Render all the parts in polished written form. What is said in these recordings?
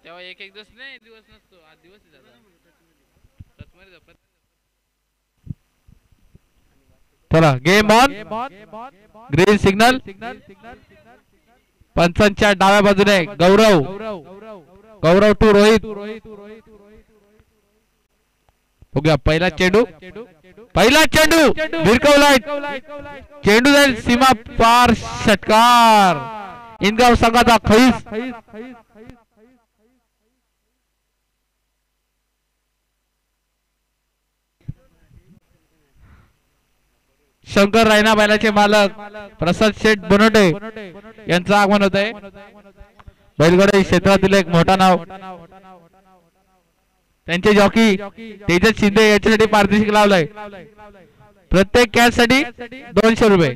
तेव्हा एक एक दिवस नाही, दिवस नसतो, आज दिवस आहे दादा. चला गेम ऑन. Green signal. पंचांच्या डाव्या बाजूने गौरव. गौरव टू रोहित. बघूया पहिला चेंडू. पहिला चेंडू भिरकवलाय. चेंडू जाईल सीमा पार. षटकार. इनगाव संघाचा खैस. शंकर रायना बैलाचे मालक प्रसाद शेठ बनोटे यांचं आगमन होत आहे. बैलगाडी क्षेत्रातील एक मोठा नाव. त्यांचे जॉकी तेजस शिंदे याच्यासाठी पारितोषिक लावलंय. प्रत्येक कॅच साठी 200 रुपये.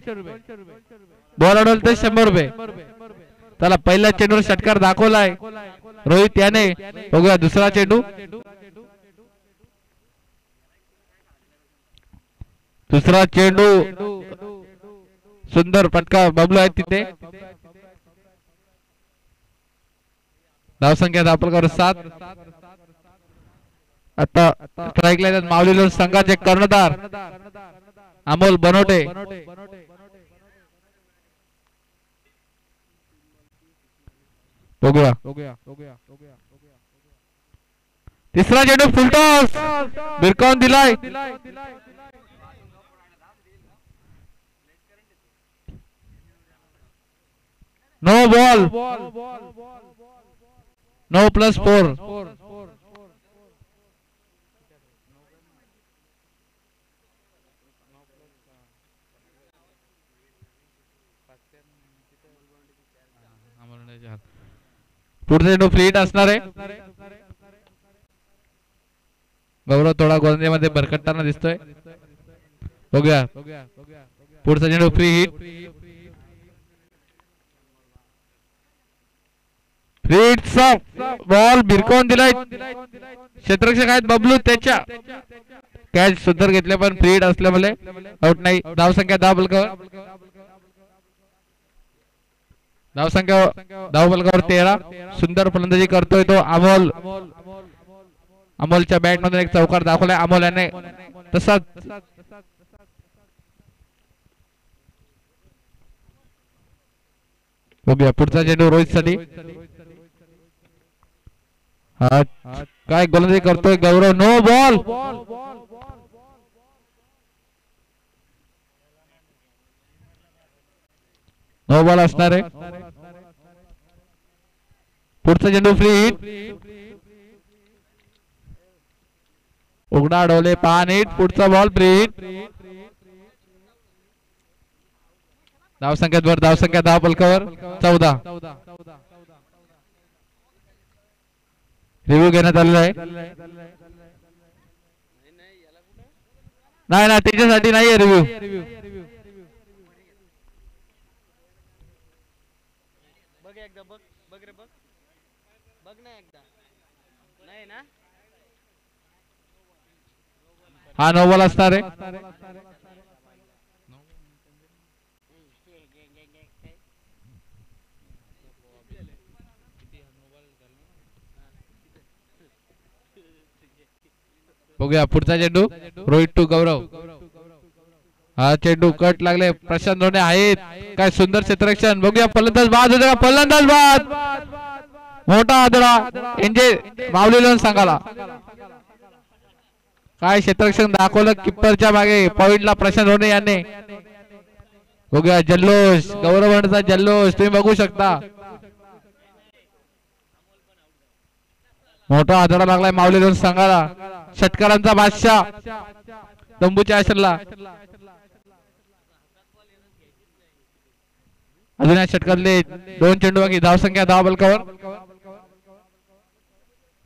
बॉल अडवल तर 100 रुपये. चला पहिला चेंडूवर षटकार दाखवलाय रोहित याने. बघूया दुसरा चेंडू. दुसरा चेंडू सुंदर फटका. बबलू आहे तिथे. धावसंख्या धापलकर 7. आता स्ट्राईक ला माऊली संघाचे कर्णधार अमोल बनोटे. बघूया तिसरा चेंडू फुलटॉस भिरकावून दिलाय. No ball. नो +4. पुढचा चेंडू फ्लीट असणार आहे. गौरव थोडा गोलंदाजीमध्ये भरकटताना दिसतोय. बघूया पुढचा चेंडू फ्री हिट. फ्रीटचा बॉल भिरकावून दिलाय. क्षेत्ररक्षक आहेत बबलू. त्याच्या कॅच सुंदर घेतले पण फ्रीट असल्यामुळे आउट नाही. धावसंख्या 10 बलकावर. धाव बलकावर 13. सुंदर फलंदाजी करतोय तो अमोल. अमोलच्या बॅट मधून एक चौकार दाखवलाय अमोल याने. तसाच बघूया पुढचा चेंडू रोहित साठी. हा काय गोलंदाजी करतोय Gaurav. No ball. No ball असणार आहे. पुढचा चेंडू फ्री हिट. उघडा अडवले 5 हिट. पुढचा बॉल फ्री हिट. धावसंख्येवर धावसंख्या 10 बलकावर 14. रिव्ह्यू घेण्यात आलेला आहे. नाही त्याच्यासाठी नाहीये रिव्ह्यू. हा नो बॉल असणार आहे. बघूया पुढचा चेंडू रोहित टू गौरव. हा चेंडू कट लागले. प्रशांत रोने आहेत. काय सुंदर क्षेत्ररक्षण. बघूया फलंदाज बाद होते का. फलंदाज बाद. मोठा आदळा म्हणजे माऊली लोन सांगाला. काय क्षेत्ररक्षण दाखवलं किप्परच्या मागे. पॉइंटला प्रशांत रोने याने. बघूया जल्लोष. गौरवांचा जल्लोष तुम्ही बघू शकता. मोठा आदळा लागलाय माऊली लोन सांगाला. षटकारांचा बादशाह तंबूच्या आश्रला. अजून या षटकातले 2 चेंडू बाकी. धावसंख्या 10 बलकावर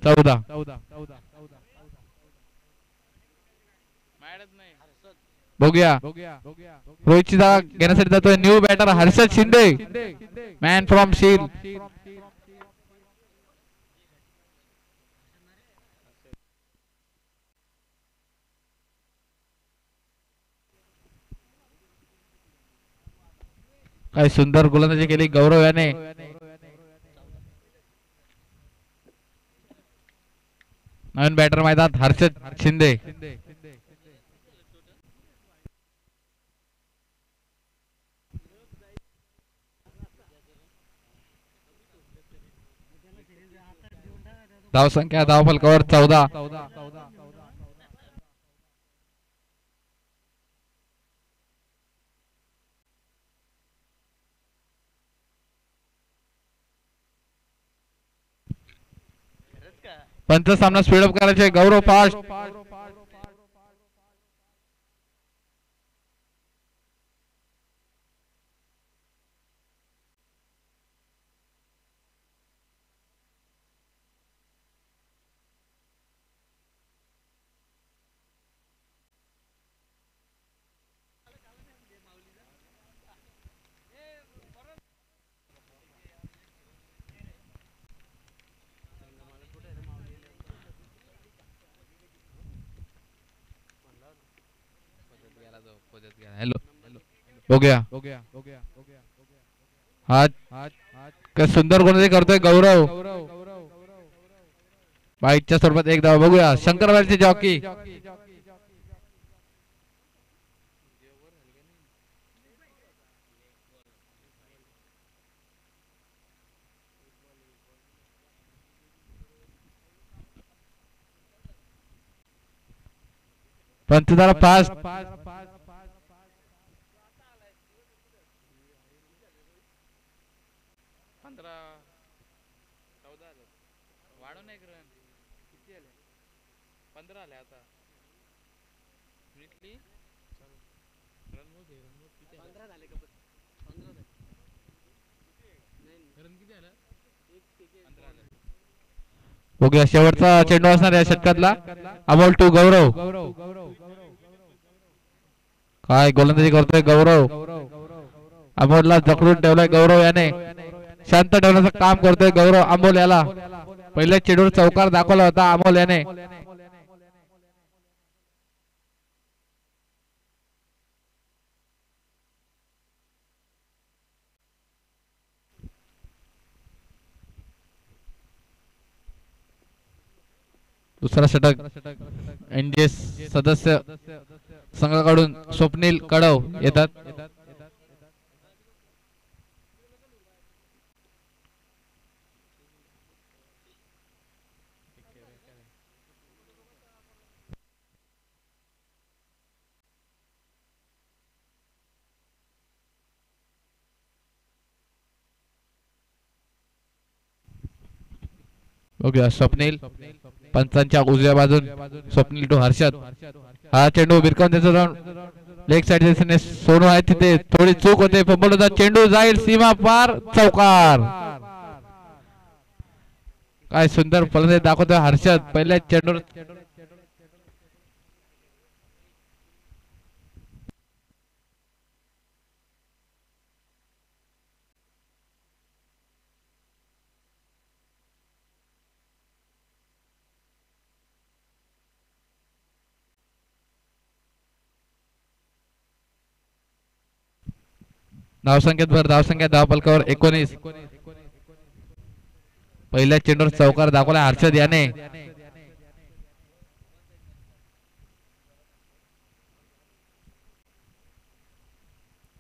14. बघूया रोहितची जागा घेण्यासाठी जातोय new batter Harshad Shinde. Man from Sheel. काय सुंदर गोलंदाजी केली गौरव याने. नवीन बॅटर मैदानात हर्षद शिंदे. धावसंख्या धावफलकावर 14. पंच सामना स्पीडअप करायचे. गौरव फास्ट. हेलो हो गया. हा काय सुंदर गोलंदाजी करतोय गौरव. बाईकच्या स्वरूपात एक धाव. बघूया शंकरवालचे जॉकी. पंच जरा फास्ट. 15 आले आता. बघूया शेवटचा चेंडू असणार या षटकातला. अमोल टू गौरव. काय गोलंदाजी करतोय गौरव. अमोलला जखडून ठेवलाय गौरव याने. शांत ठेवण्याचं काम करतोय गौरव अमोल याला. पहिल्या चेंडूवर चौकार दाखवला होता अमोल याने. दुसरा षटक एनडीएस सदस्य संघाकडून स्वप्नील कडव येतात. बघूया स्वप्नील. पंचांच्या उजव्या बाजून स्वप्नील टू हर्षद. हा चेंडू भिरकावून त्याचं जाऊन लेग साइड दिशेने सोनू आहे तिथे थोडी चूक होते. फंबल होता. चेंडू जाईल सीमा पार. चौकार. काय सुंदर फलंदाजी दाखवतोय हर्षद पहिल्या चेंडूवर. धावसंख्येत भर. धावसंख्या धावफलकावर 19. पहिल्या चेंडूवर चौकार दाखवला हर्षद याने.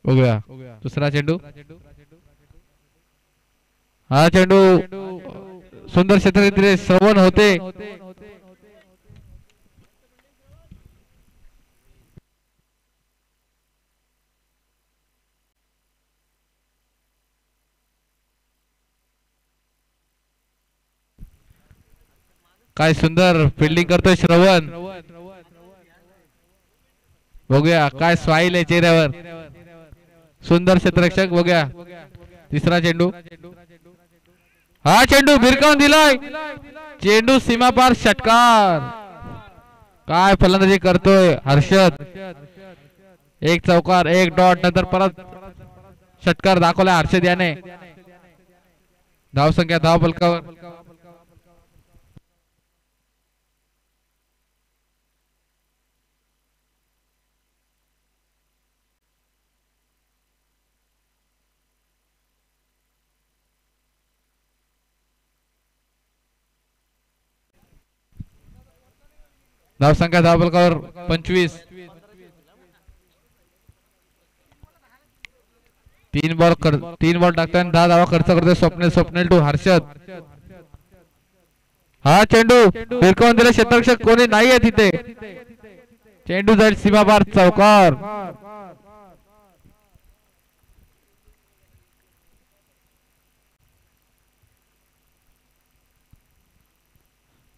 बघूया दुसरा चेंडू. हा चेंडू सुंदर क्षेत्र श्रवण होते. काय सुंदर फिल्डिंग करतोय श्रवण. बघूया काय स्वाईल आहे चेहऱ्यावर. सुंदर क्षेत्ररक्षक. बघूया तिसरा चेंडू. हा चेंडू भिरकावून दिलाय. चेंडू सीमापार. षटकार. काय फलंदाजी करतोय हर्षद. एक चौकार एक डॉट नंतर परत षटकार दाखवला हर्षद याने. धावसंख्या धावफलकावर धावसंख्या धावफलकावर 25. 3 बॉल टाकताना 10 धावा खर्च करतोय स्वप्नील टू हर्षद. हा चेंडू फिरकावून दिला क्षेत्ररक्षक कोणी नाहीये तिथे. चेंडू जाईल सीमापार चौकार.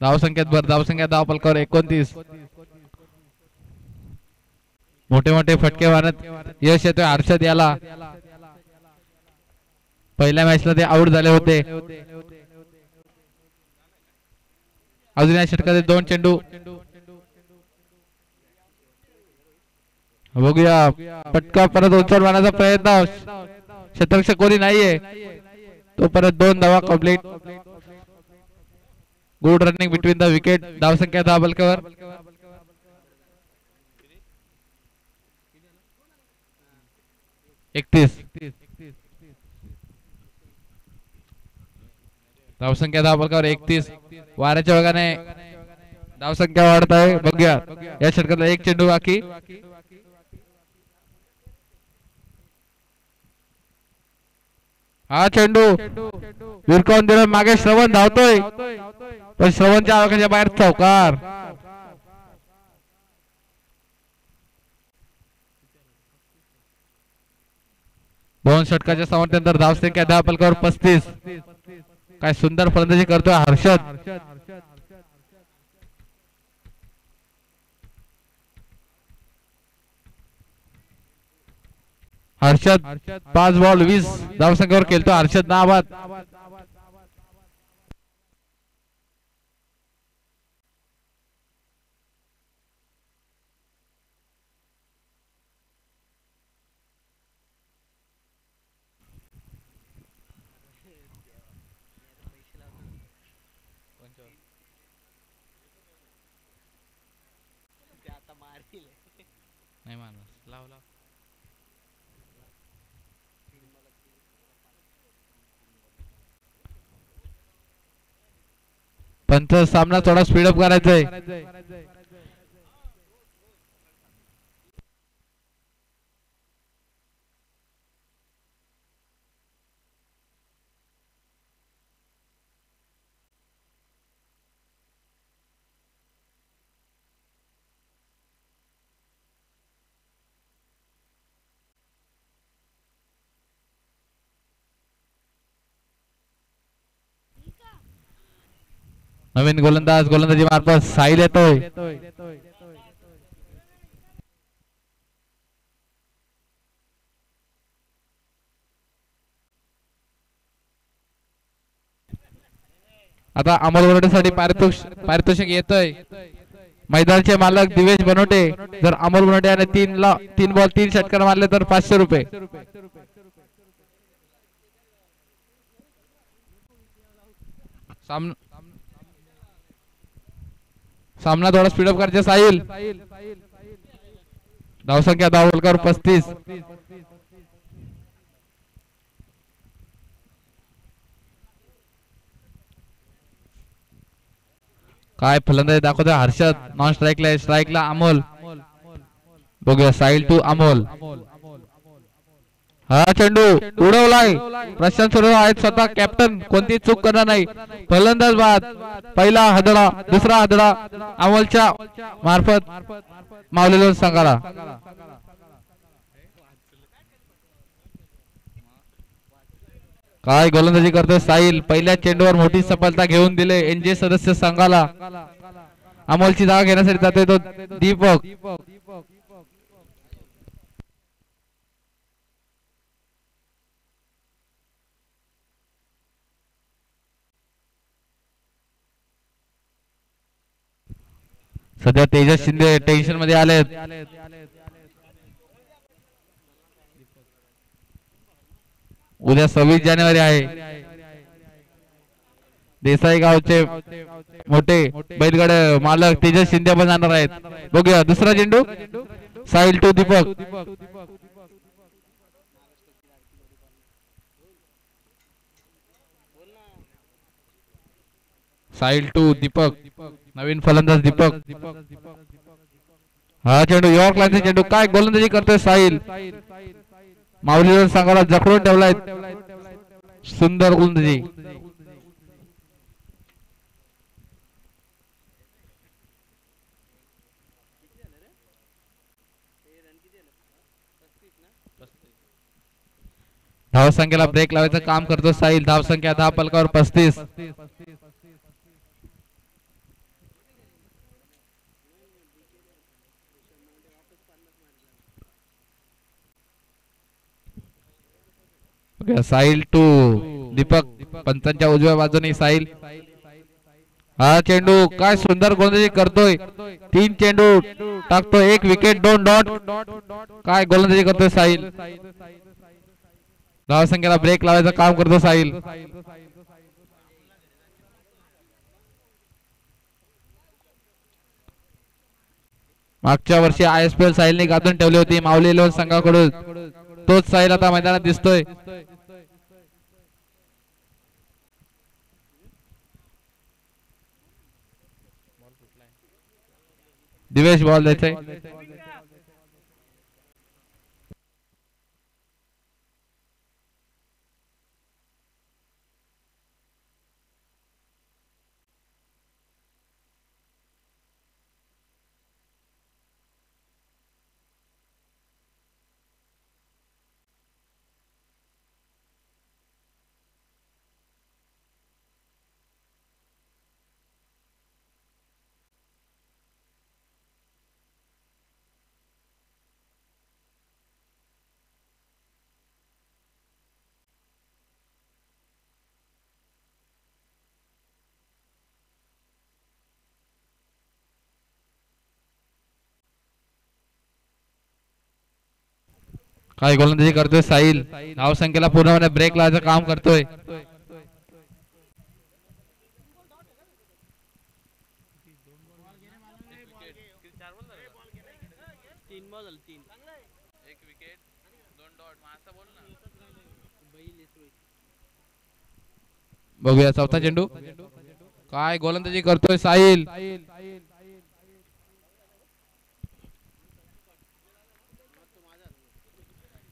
धावसंख्या धावफलकावर 29. मोठे फटके मारत यश येतोय हर्षद याला. पहिल्या मॅचला ते आउट झाले होते. अजून या षटकात 2 चेंडू. बघूया पटका परत उंचावर मारण्याचा प्रयत्न. क्षेत्ररक्षक कोणी नाहीये. तो परत 2 धावा complete. Good running between the wicket. धावसंख्या धावफलकावर 31. धावसंख्या धावफलकावर 31. वाऱ्याच्या वेगाने धावसंख्या वाढत आहे. बघूया या षटकातला 1 चेंडू बाकी. हा चेंडू विरकावून दिला मागे. श्रवण धावतोय पण श्रवणच्या आवाक्याच्या बाहेर चौकार. दोन षटकाच्या समाप्तीनंतर धावसंख्या धावफलकावर 35. काय सुंदर फलंदाजी करतोय हर्षद. हर्षद 5 बॉल 20 धावसंख्येवर खेळतो हर्षद नाबाद. नाही मानस लाव लाव. पंच सामना थोडा स्पीडअप करायचा आहे. नवीन गोलंदाजी मार्फत साहिल येतोय. आता अमोल पारितोषिक येतोय. मैदानाचे मालक दिवेश बनवटे. जर अमोल बनवटे याने 3 बॉल 3 षटकार मारले तर 500 रुपये. सामना थोडा स्पीडअप करायचा. साहिल धावसंख्या धावफलकावर 35. काय फलंदाजी दाखवतोय हर्षद. नॉन स्ट्राईकला अमोल. बघूया साहिल टू अमोल. हा चेंडू उडवलाय. प्रशांत सुरेश आहेत स्वतः कॅप्टन. कोणती चूक करणार नाही. फलंदाज बाद. पहिला हादडा दुसरा हादडा अमोलच्या मार्फत मावलेल्या संघाला. काय गोलंदाजी करतोय साहिल. पहिल्या चेंडूवर मोठी सफलता घेऊन दिले एनजे सदस्य संघाला. अमोलची जागा घेण्यासाठी जातोय तो दीपक. सध्या तेजस शिंदे टेन्शन मध्ये आलेत. उद्या 26 जानेवारी आहे. देसाई गावचे मोठे बैलगाडा मालक तेजस शिंदे पण जाणार आहेत. बघूया दुसरा चेंडू. साहिल टू दीपक. साहिल टू दीपक, नवीन फलंदाज दीपक. हा चेंडू यॉर्क लाईनचा चेंडू, काय गोलंदाजी करतोय साहिल. माऊलीवर संघाला जखडून ठेवलाय. सुंदर गोलंदाजी. धावसंख्येला ब्रेक लावायचं काम करतो साहिल. धावसंख्या 10 पलकावर 35. साहिल टू दीपक, पंचांच्या उजव्या बाजूने साहिल. हा चेंडू, काय सुंदर गोलंदाजी करतोय. 3 चेंडू टाकतोय, 1 विकेट 2 डॉट. काय गोलंदाजी करतोय साहिल. धावसंख्येला ब्रेक लावायचं काम करतो साहिल. मागच्या वर्षी ISPL साहिलने गाजून ठेवली होती माऊली 11 संघाकडून. तोच साहिल आता मैदानात दिसतोय. दिवेश बॉल द्यायचंय. काय गोलंदाजी करतोय साहिल. धावसंख्येला पूर्णपणे ब्रेक लावायचं काम करतोय. बघूया चौथा चेंडू, काय गोलंदाजी करतोय साहिल.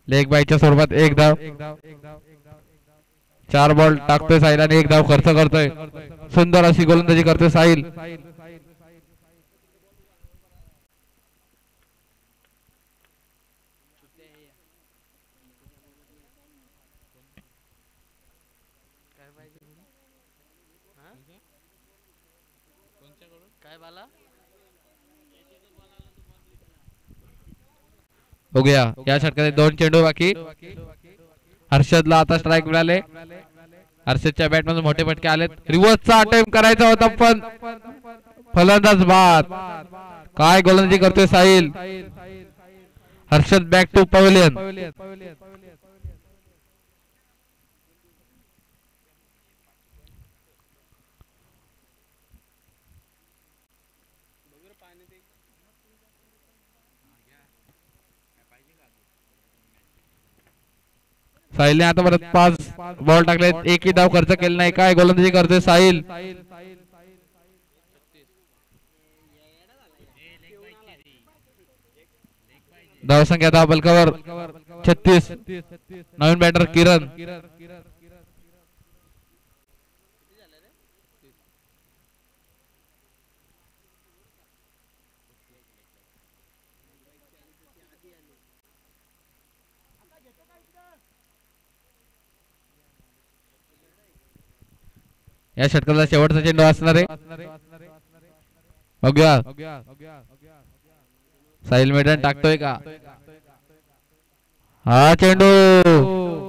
लेग बायच्या स्वरूपात 1 धाव. 4 बॉल टाकतोय साहिल आणि 1 धाव खर्च करतोय. सुंदर अशी गोलंदाजी करतोय साहिल. बघूया या षटकात 2 चेंडू बाकी. हर्षदला आता स्ट्राईक मिळाले. हर्षदच्या बॅट मधून मोठे फटके आलेत. रिव्हर्सचा अटेम्प्ट करायचा होता पण फलंदाज बाद. काय गोलंदाजी करतोय Sahil. Harshad back to pavilion. साहिलने आता परत 5 बॉल टाकलेत, 1ही धाव खर्च केला नाही. काय गोलंदाजी करतोय साहिल. धावसंख्या 10 बलकावर 36. नवीन बॅटर किरण. या षटकाचा शेवटचा चेंडू असणार आहे. बघूया साहिल मैदान टाकतोय का. हा चेंडू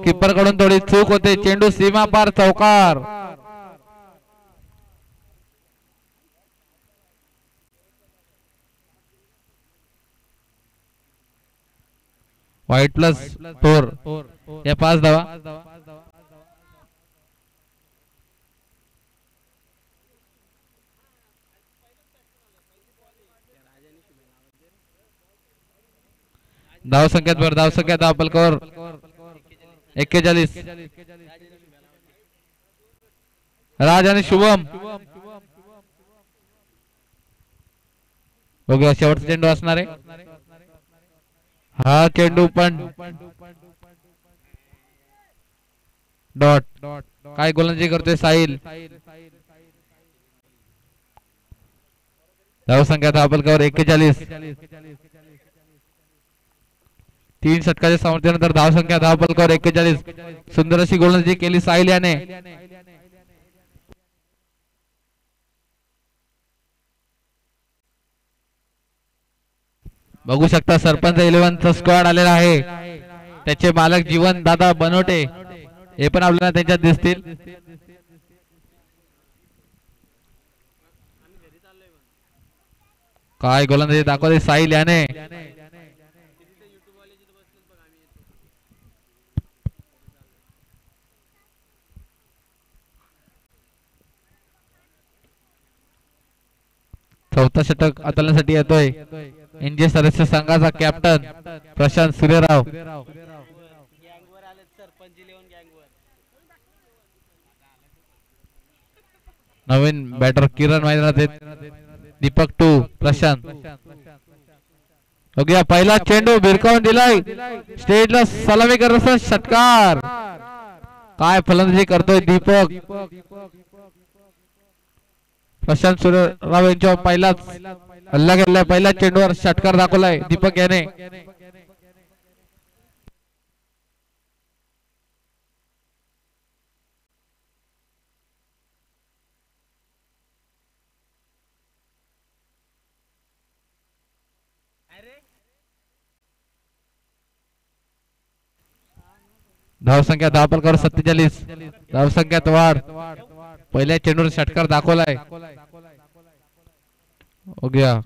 किपर कडून थोडी चूक होते. चेंडू सीमा पार चौकार. व्हाईट +4 या 5 धावा. धावसंख्यात 10 पलकावर 41. राज आणि शुभम बघूया शेवटचा चेंडू असणार आहे. हा चेंडू पण डॉट. काय गोलंदाजी करतोय साहिल. धावसंख्या धावपलकावर 41. 3 षटकाच्या समाप्तीनंतर धावसंख्या धावपलकावर 41. सुंदर अशी गोलंदाजी केली साहिल याने. बघू शकता सरपंच 11चा स्क्वॉड आलेला आहे. त्याचे मालक जीवन दादा बनवटे हे पण आपल्याला त्यांच्यात दिसतील. काय गोलंदाजी दाखवते साहिल याने. चौथा षटक हाताळण्यासाठी येतोय एनजे सदस्य संघाचा कॅप्टन प्रशांत सूर्यराव. नवीन बॅटर किरण मैदानात आहेत. दीपक 2 प्रशांत. बघूया पहिला चेंडू भिरकावून दिलाय. स्टेजला सलामी करत षटकार. काय फलंदाजी करतोय दीपक. प्रशांत सूर्यराव यांच्या पहिलाच हल्ला केलाय. पहिल्या चेंडूवर षटकार दाखवलाय दीपक याने. धावसंख्या धावपलकावर 47. धावसंख्यात वाढ. पहिल्या चेंडूवर षटकार दाखवलाय. बघूया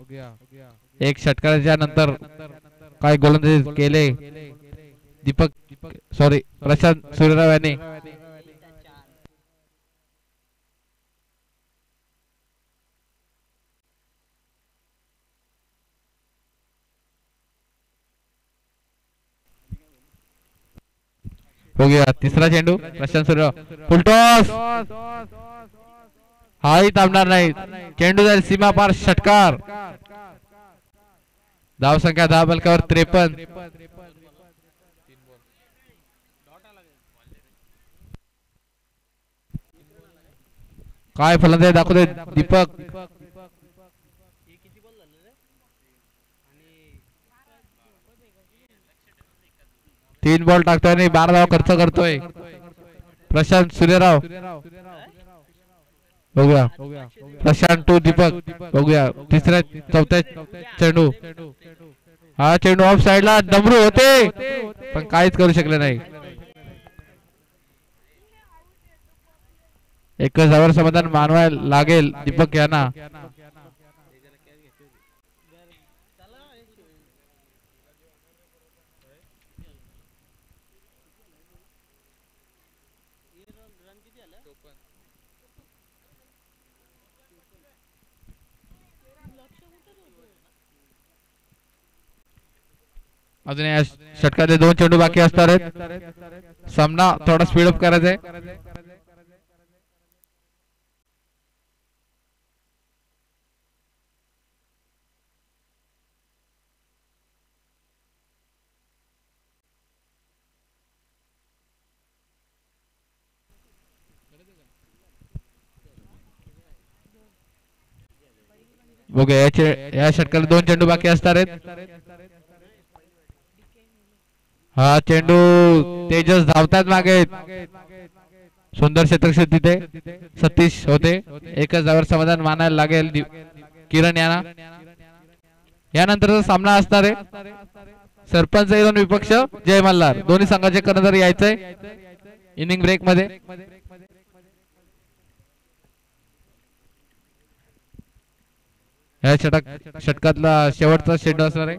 एक षटकाराच्या नंतर काय गोलंदाजी केले दीपक सॉरी प्रशांत सूर्यराव यांनी. बघूया तिसरा चेंडू प्रशांत सूर्यराव फुलटॉस. हाही थांबणार नाही. चेंडू जाईल सीमा पार षटकार. धावसंख्या धावपलकावर 53. काय फलंदाजी दाखवते दीपक. 3 बॉल टाकतोय आणि 12 धावा खर्च करतोय प्रशांत सूर्यराव. बघूया प्रशांत 2 दीपक. बघूया तिसऱ्या चौथ्या चेंडू. हा चेंडू ऑफ साइडला डमरू होते पण काहीच करू शकले नाही. एकच धावावर समाधान मानवायला लागेल दीपक यांना. अजून या षटकाचे 2 चेंडू बाकी असणार आहेत. सामना थोडा स्पीड अप करायचा आहे. बघूया या षटकाला 2 चेंडू बाकी असणार आहेत. हा चेंडू तेजस धावतात मागे. सुंदर क्षेत्रक्षेत्र तिथे सतीश होते. एकच धावावर समाधान मानायला लागेल किरण यांना. यानंतरचा सामना असणार आहे सरपंच 2 विपक्ष जय मल्हार. दोन्ही संघाचे कर्णधार यायचंय इनिंग ब्रेक मध्ये. या षटकातला शेवटचा चेंडू असणार आहे.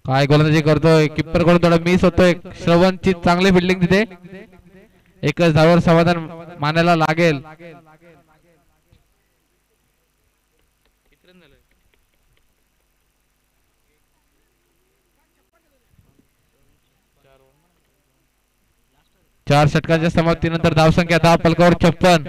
काय गोलंदाजी करतोय किप्पर कडून थोडा मिस होतोय. श्रवणची चांगली फिल्डिंग तिथे. एकच धावावर समाधान मानायला लागेल. चार षटकांच्या समाप्तीनंतर धावसंख्या धावपलकावर 56.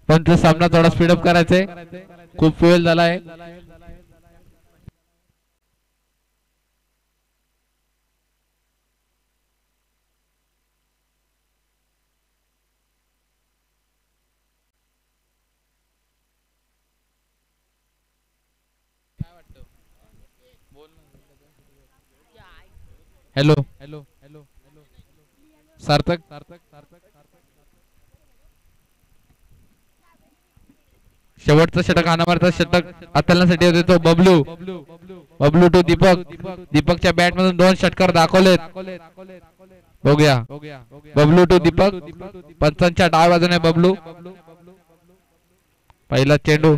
पण तो सामना थोडा स्पीडअप करायचा आहे, खूप वेळ झालाय. हॅलो हॅलो हॅलो सार्थक शेवटचा षटक हाणामारचा षटक हाताळण्यासाठी होते तो बबलू. बबलू टू दीपक. दीपकच्या बॅट मधून 2 षटकार दाखवलेत. बघूया बबलू टू दीपक. पंचांच्या डाव्या बाजूने बबलू. पहिला चेंडू.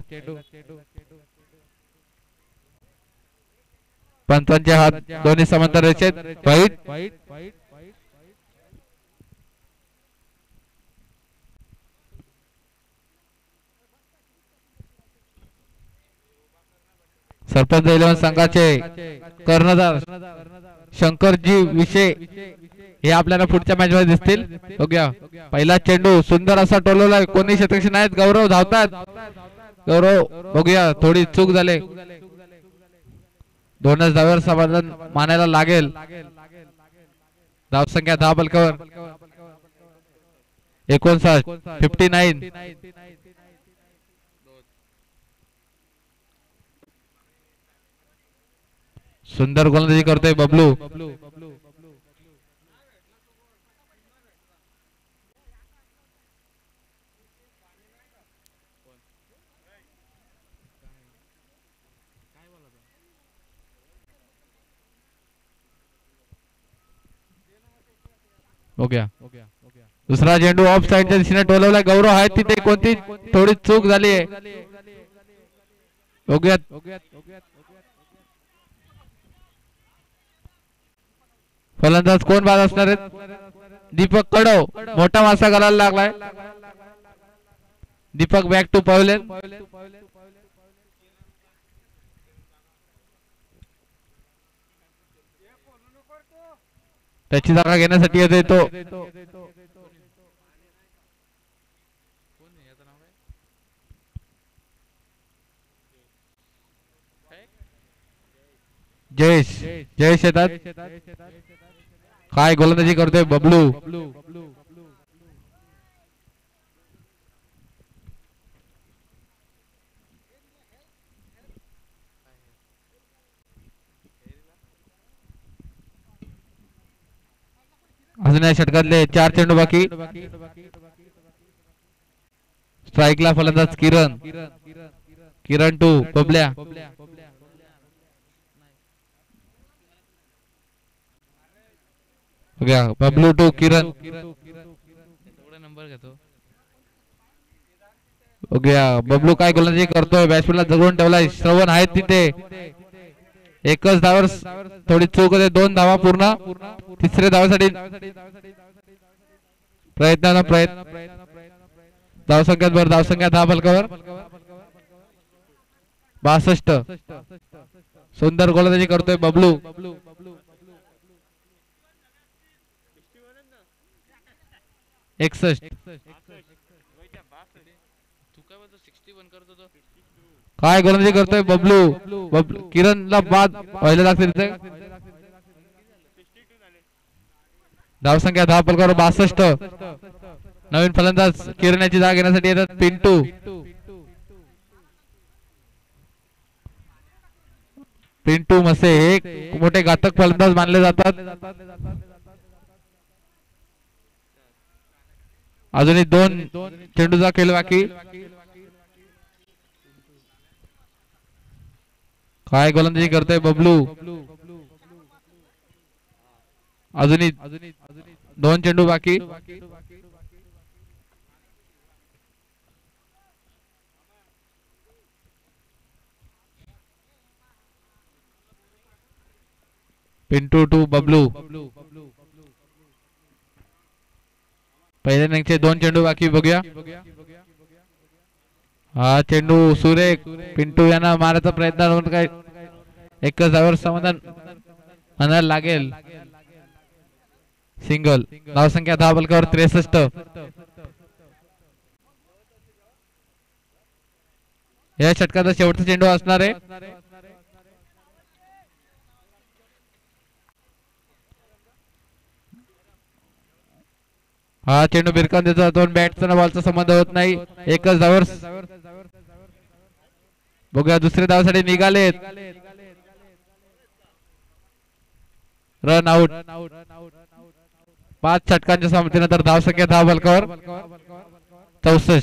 पंचांचे हात दोन्ही समांतर रेषेत. वाईट. सरपंच 11 संघाचे कर्णधार शंकरजी विषय हे आपल्याला पुढच्या मॅच मध्ये दिसतील. बघूया पहिला चेंडू सुंदर असा टोलवलाय. कोणी क्षेत्ररक्षण आहेत. गौरव धावतात. गौरव बघूया थोडी चूक झाली. 2च धाव्यावर समाधान मानायला लागेल. धावसंख्या 10 बलकावर 59 59. सुंदर गोलंदाजी करतोय बबलू. दुसरा चेंडू ऑफ साइडच्या दिशेने टोलवलाय. गौरव आहे तिथे. कोणती थोडी चूक झाली आहे. फलंदाज कोण बाद असणार आहेत. दीपक कडव. मोठा मासा घालायला लागलाय. Deepak back to pavilion. त्याची जागा घेण्यासाठी येतोय तो. जयेश येतात. काय गोलंदाजी करतोय बबलू. अजून या षटकातले 4 चेंडू बाकी. स्ट्राईकला फलंदाज Kiran to Bablya. Bablu to Kiran. Number घेतो. बबलू काय गोलंदाजी करतोय. बॅट्समॅनला जगवून ठेवलाय. श्रवण आहेत तिथे. एकच धावावर थोडी चूक होते. 2 धावा पूर्ण. तिसऱ्या धावासाठी प्रयत्न. धावसंख्यात भर. धावसंख्या 10 फलकावर 62. सुंदर गोलंदाजी करतोय बबलू. 61. काय गोलंदाजी करतोय बबलू. किरणला बाद व्हायला लागते तिथे. धावसंख्या 10 फलकावर 62. नवीन फलंदाज किरण याची जागा घेण्यासाठी येतात. पिंटू मसे हे मोठे घातक फलंदाज मानले जातात. अजूनही 2 चेंडूचा खेळ बाकी. काय गोलंदाजी करतोय बबलू. अजूनही 2 चेंडू बाकी. पिंटू टू बबलू. पहिल्या इनिंगचे 2 चेंडू बाकी. बघूया हा चेंडू सुरेख. पिंटू यांना मारायचा प्रयत्न. काय एकच धावावर समाधान म्हणायला लागेल. सिंगल. धावसंख्या 10 बलकावर 63. या षटकाचा शेवटचा चेंडू असणार आहे. हा चेंडू बिरकावून देतो. दोन बॅटचा बॉलचा संबंध होत नाही. एकच धावर. बघूया दुसऱ्या धावासाठी निघालेत. Run out. 5 षटकांच्या संमतीनंतर धावसंख्या 10 बलकावर 64.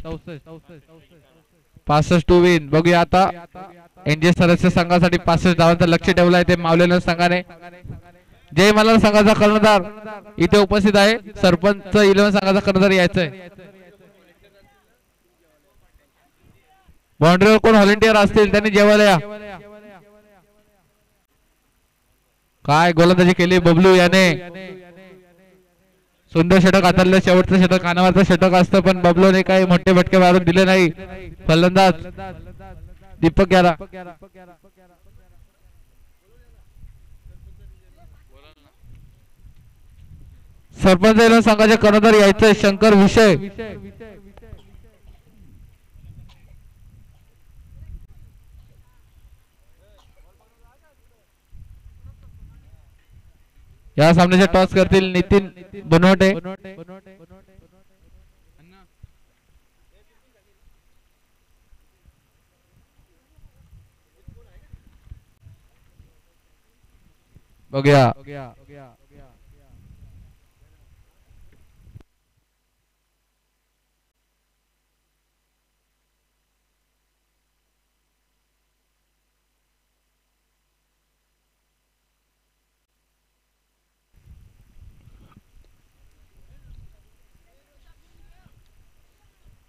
65 टू विन. बघूया आता एनजे सदस्य संघासाठी 65 धावांचा लक्ष ठेवलाय ते मावलेल्या संघाने. जय मल्हार संघाचा कर्णधार इथे उपस्थित आहे. सरपंच 11 संघाचा कर्णधार यायचंय. बाउंड्रीवर कोण व्हॉलेंटियर असतील त्यांनी जेवायला या. काय गोलंदाजी केली बबलू याने. सुंदर षटक हाताळलं. शेवटचं षटक कानावरचं षटक असतं पण बबलूने काही मोठे फटके मारून दिले नाही. फलंदाज दीपक यारा. सरपंच संघाचे कर्णधार यायचे शंकर विषय. या सामन्याचे टॉस करतील नितीन बनवटे. बघूया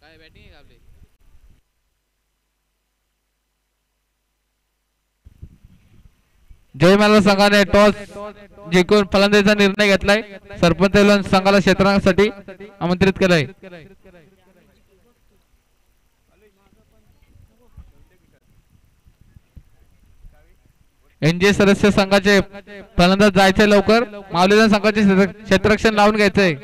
काय बॅटिंग आहे का आपली. जय मल्हार संघाने टॉस जिंकून फलंदाजीचा निर्णय घेतलाय. सरपंच संघाला क्षेत्ररक्षणासाठी आमंत्रित केलंय. एनजे सदस्य संघाचे फलंदाज जायचे लवकर. मावलेल्या संघाचे क्षेत्ररक्षण लावून घ्यायचंय.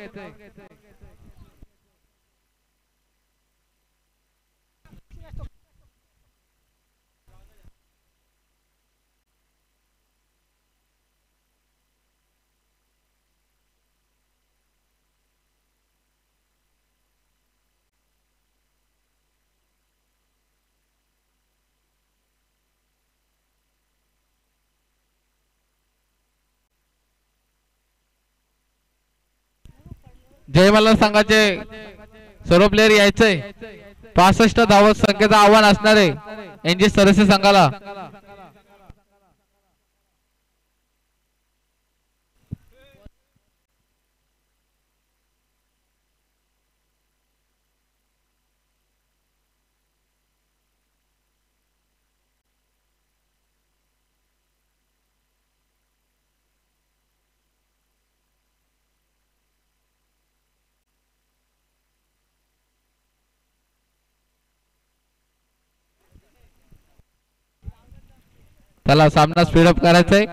जय मल्हार संघाचे सर्व प्लेयर यायचंय. 65 धावत संख्येचं आव्हान असणार आहे एनजी सदस्य संघाला. त्याला सामना स्पीडअप करायचाय.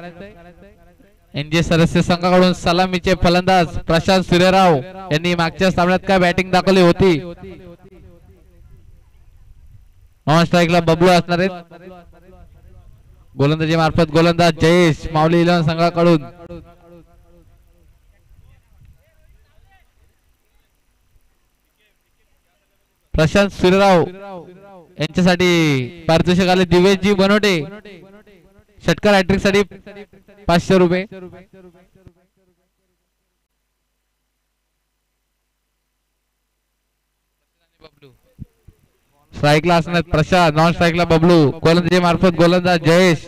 एनजे सदस्य संघाकडून सलामीचे फलंदाज प्रशांत सूर्यराव यांनी मागच्या सामन्यात काय बॅटिंग दाखवली होती. नॉन स्ट्राईकला बबलू असणार आहेत. गोलंदाजी मार्फत गोलंदाज जयेश माऊली 11 संघाकडून. प्रशांत सूर्यराव यांच्यासाठी पारितोषिक आले दिवेशजी बनवटे. षटकार हॅट्रिक साठी 500 रुपये. स्ट्राईकला असणार प्रशांत. नॉन स्ट्राईकला बबलू. गोलंदाजी मार्फत गोलंदाज जयेश.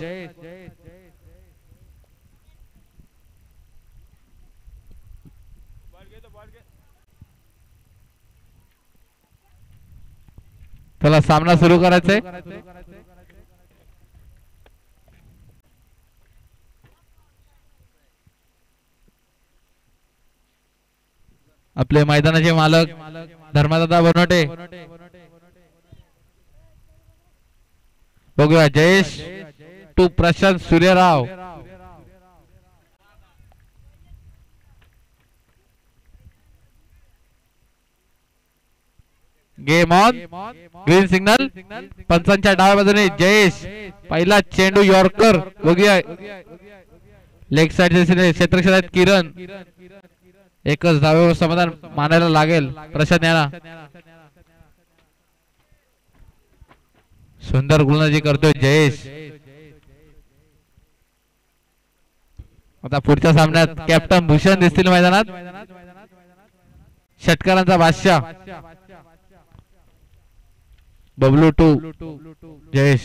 त्याला सामना सुरू करायचा आहे. आपले मैदानाचे मालक धर्मदादा बनवटे. बघूया Jayesh to Prashant Suryarao. Game on green signal. पंचांच्या डाव्या बाजूने जयेश. पहिला चेंडू यॉर्कर बघूया. लेग साइड क्षेत्रक्षणात किरण. एकच धावेवर समाधान मानायला लागेल प्रशांत यांना. सुंदर गोलंदाजी करतोय जयेश. आता पुढच्या सामन्यात कॅप्टन भूषण दिसतील मैदानात. षटकारांचा बादशाह बबलू 2 जयेश.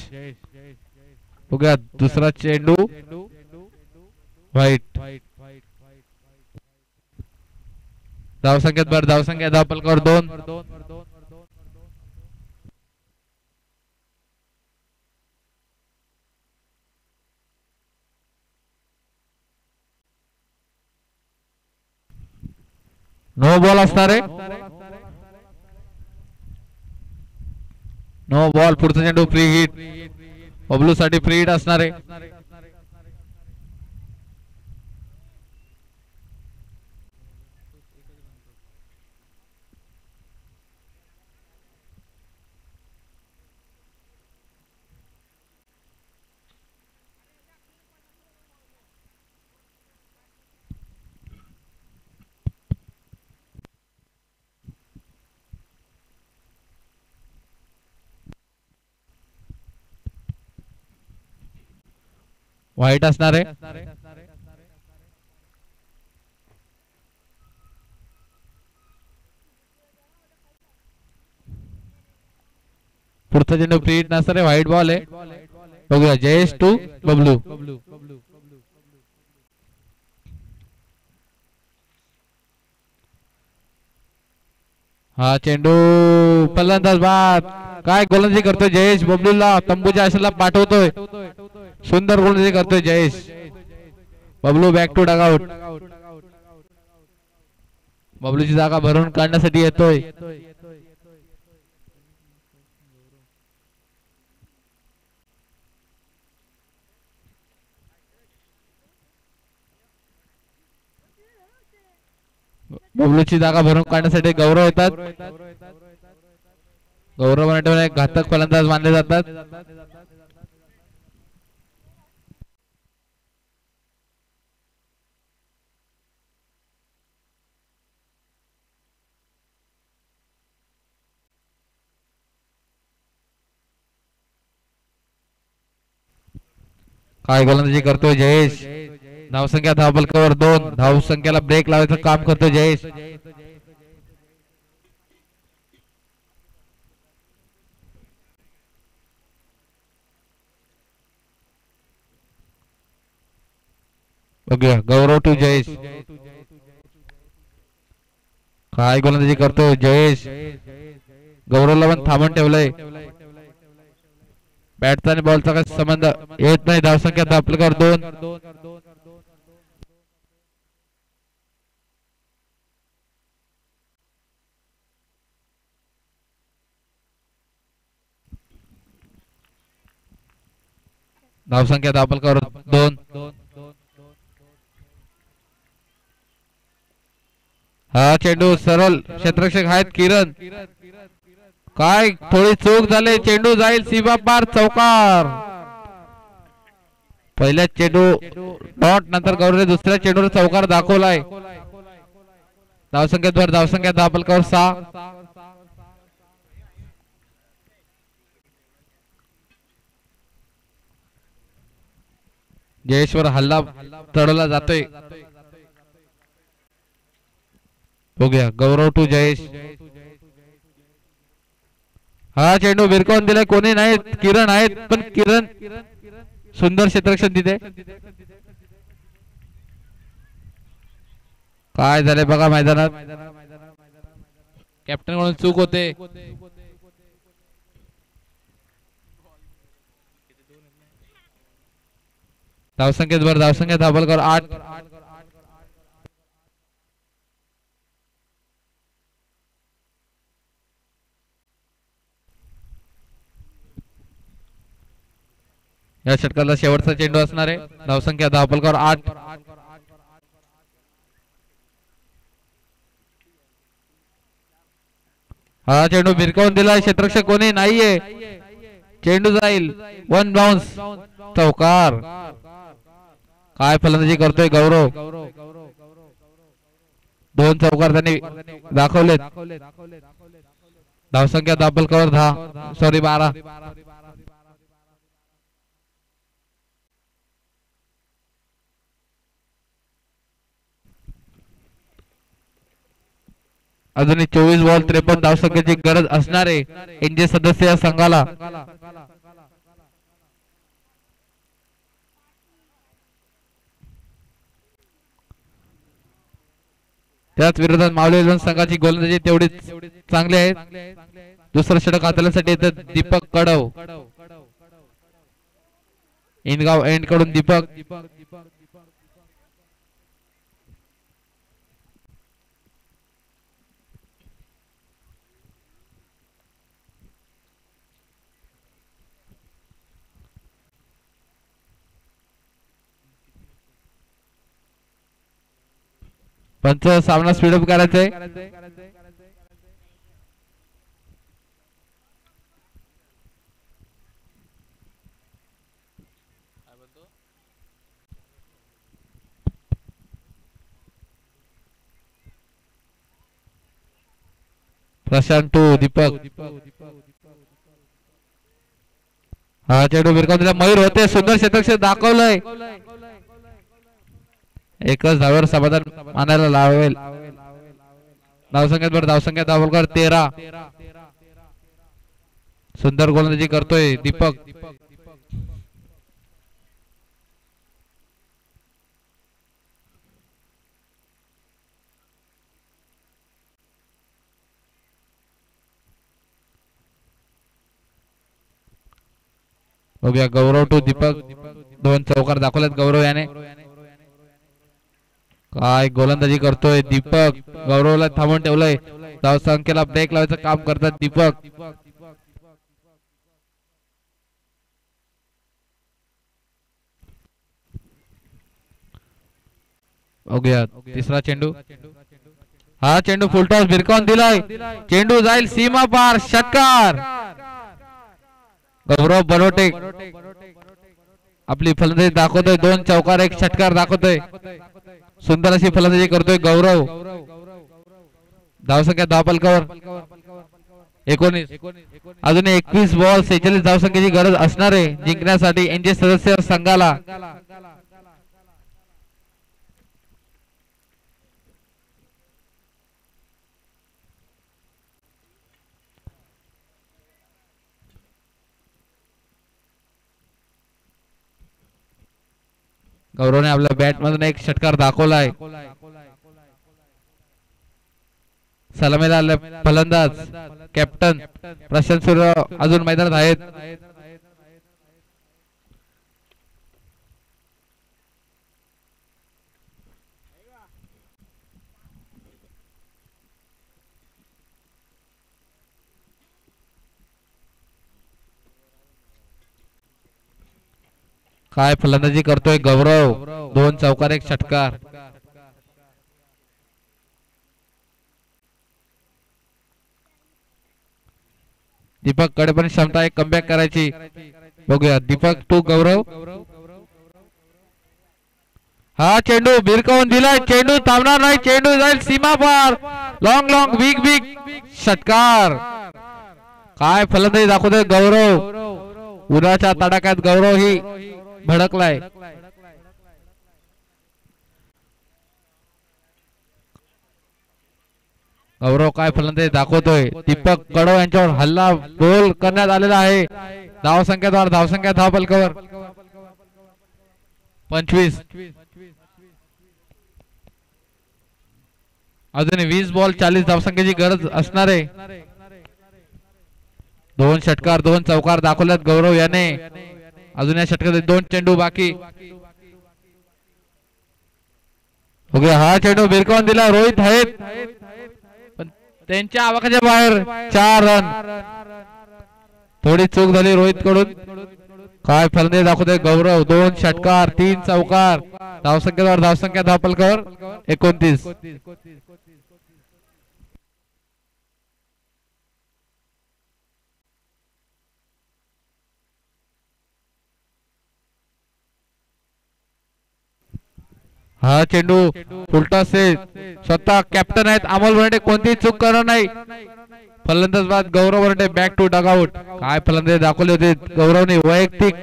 बघूया दुसरा चेंडू व्हाईट. धावसंख्येत भर. धावसंख्या धावपलकावर 2. नो बॉल असणार आहे. No ball. पुढचा चेंडू फ्री हिट. बबलू साठी फ्री हिट असणार आहे. व्हाईट असणार आहे. पुढचा चेंडू फ्री हिट नसणार आहे. व्हाईट बॉल आहे. बघूया जयेश 2 बबलू. हा चेंडू फलंदाज बाद. काय गोलंदाजी करतोय जयेश. बबलूला तंबूच्या आशेला पाठवतोय. सुंदर गोलंदाजी करतोय Jayesh. Bablu back to dugout. बबलूची जागा भरून काढण्यासाठी येतोय. बबलूची जागा भरून काढण्यासाठी गौरव येतात. गौरव एक घातक फलंदाज मानले जातात. काय गोलंदाजी करतोय जयेश. धावसंख्या धावपलकावर 2. धावसंख्येला ब्रेक लावायचं काम करतोय जयेश. बघूया गौरव 2 जयेश. काय गोलंदाजी करतोय जयेश. गौरवला पण थांबून ठेवलंय. बॅटचा आणि बॉलचा काही संबंध येत नाही. धावसंख्या धावपलकावर 2. धावसंख्या धावपलकावर 2. हा चेंडू सरळ क्षेत्ररक्षक आहेत किरण. काय थोडी चूक झाली. चेंडू जाईल सीमा पार. चौकार. पहिल्या चेंडू डॉट नंतर गौरवने दुसऱ्या चेंडूवर चौकार दाखवलाय. धावसंख्येत भर. धावसंख्या धावपलकावर 6. जयेश्वर हल्ला चढवला जातोय. बघूया गौरव 2 जयेश. हा चेंडू भिरकावून दिलाय. कोणी नाही. किरण आहेत पण किरण सुंदर क्षेत्ररक्षण तिथे. काय झाले बघा मैदानात. कॅप्टन म्हणून चूक होते. धावसंख्येत भर. धावसंख्या धावपलकावर 8. या षटकाला शेवटचा चेंडू असणार आहे. धावसंख्या धावपलकावर 8. हा चेंडू भिरकावून दिला, क्षेत्ररक्षक कोणी नाहीये, चेंडू जाईल, वन बाउन्स, चौकार. काय फलंदाजी करतोय गौरव, दोन चौकार त्यांनी दाखवलेत. धावसंख्या दाबलकर 12. अजूनही 24 बॉल 53 धावसंख्येची गरज असणारे एनजे सदस्य या संघाला. त्याच विरोधात मावळे संघाची गोलंदाजी तेवढीच चांगली आहे. दुसरं षटक हाताळण्यासाठी येतात दीपक कडव, इनगाव एंड कडून दीपक. पंच सामना स्पीडअप करायचा आहे. प्रशांत टू दीपक. हा चेंडू भिरकावून दिला, मयूर होते, सुंदर क्षेत्ररक्षक दाखवलंय. एकच धावेवर समाधान मानायला लावेल. धावसंख्येत धावसंख्या दाभोलकर 13. सुंदर गोलंदाजी करतोय दीपक. बघूया गौरव टू दीपक, दोन चौकार दाखवलेत गौरव याने. काय गोलंदाजी करतोय दीपक, गौरवला थांबवून ठेवलंय. धावसंख्येला ब्रेक लावायचं काम करतात दीपक. बघूया तिसरा चेंडू. हा चेंडू फुलटॉस भिरकावून दिलाय, चेंडू जाईल सीमा पार, षटकार. गौरव बरोटे आपली फलंदाजी दाखवतोय, दोन चौकार एक षटकार दाखवतोय. सुंदर अशी फलंदाजी करतोय गौरव. धावसंख्या धावपलकावर 19. अजून 21 बॉल 46 धावसंख्येची गरज असणारे जिंकण्यासाठी एनजे सदस्य संघाला. गौरवने आपल्या बॅट मधून एक षटकार दाखवलाय. सलामीला आले फलंदाज कॅप्टन प्रशांत सूर्य अजून मैदानात आहेत. काय फलंदाजी करतोय गौरव, दोन चौकार एक षटकार. दीपक कडे पण क्षमता आहे कमबॅक करायची. बघूया दीपक टू गौरव. हा चेंडू भिरकावून दिलाय, चेंडू थांबणार नाही, चेंडू जाईल सीमा पार, लॉंग लॉंग बिग बिग षटकार. काय फलंदाजी दाखवतोय गौरव, उन्हाच्या तडाख्यात गौरव ही भडकलाय. गौरव काय फलंदाजी दाखवतोय. दीपक कडव यांच्यावर हल्ला गोल करण्यात आलेला आहे. धावसंख्येद्वारे धावसंख्या धावपलकावर 25. अजून 20 बॉल 40 धावसंख्येची गरज असणारे. दोन षटकार दोन चौकार दाखवल्यात गौरव याने. अजून या षटकात दोन चेंडू बाकी. हा चेंडू भिरकावून दिला, रोहित आहेत पण त्यांच्या आवाकाच्या बाहेर. 4 रन. थोडी चूक झाली रोहित कडून. काय फलंदाजी दाखवतोय गौरव, दोन षटकार 3 चौकार. धावसंख्येवर धावसंख्या धावपलकावर 29. हा चेंडू उलटा से स्वतः कॅप्टन आहेत अमोल बर्डे कोणतीही चूक करणार नाही. फलंदाज बाद गौरव बर्डे बॅक टू डगआउट. काय फलंदाज दाखवले होते गौरवने वैयक्तिक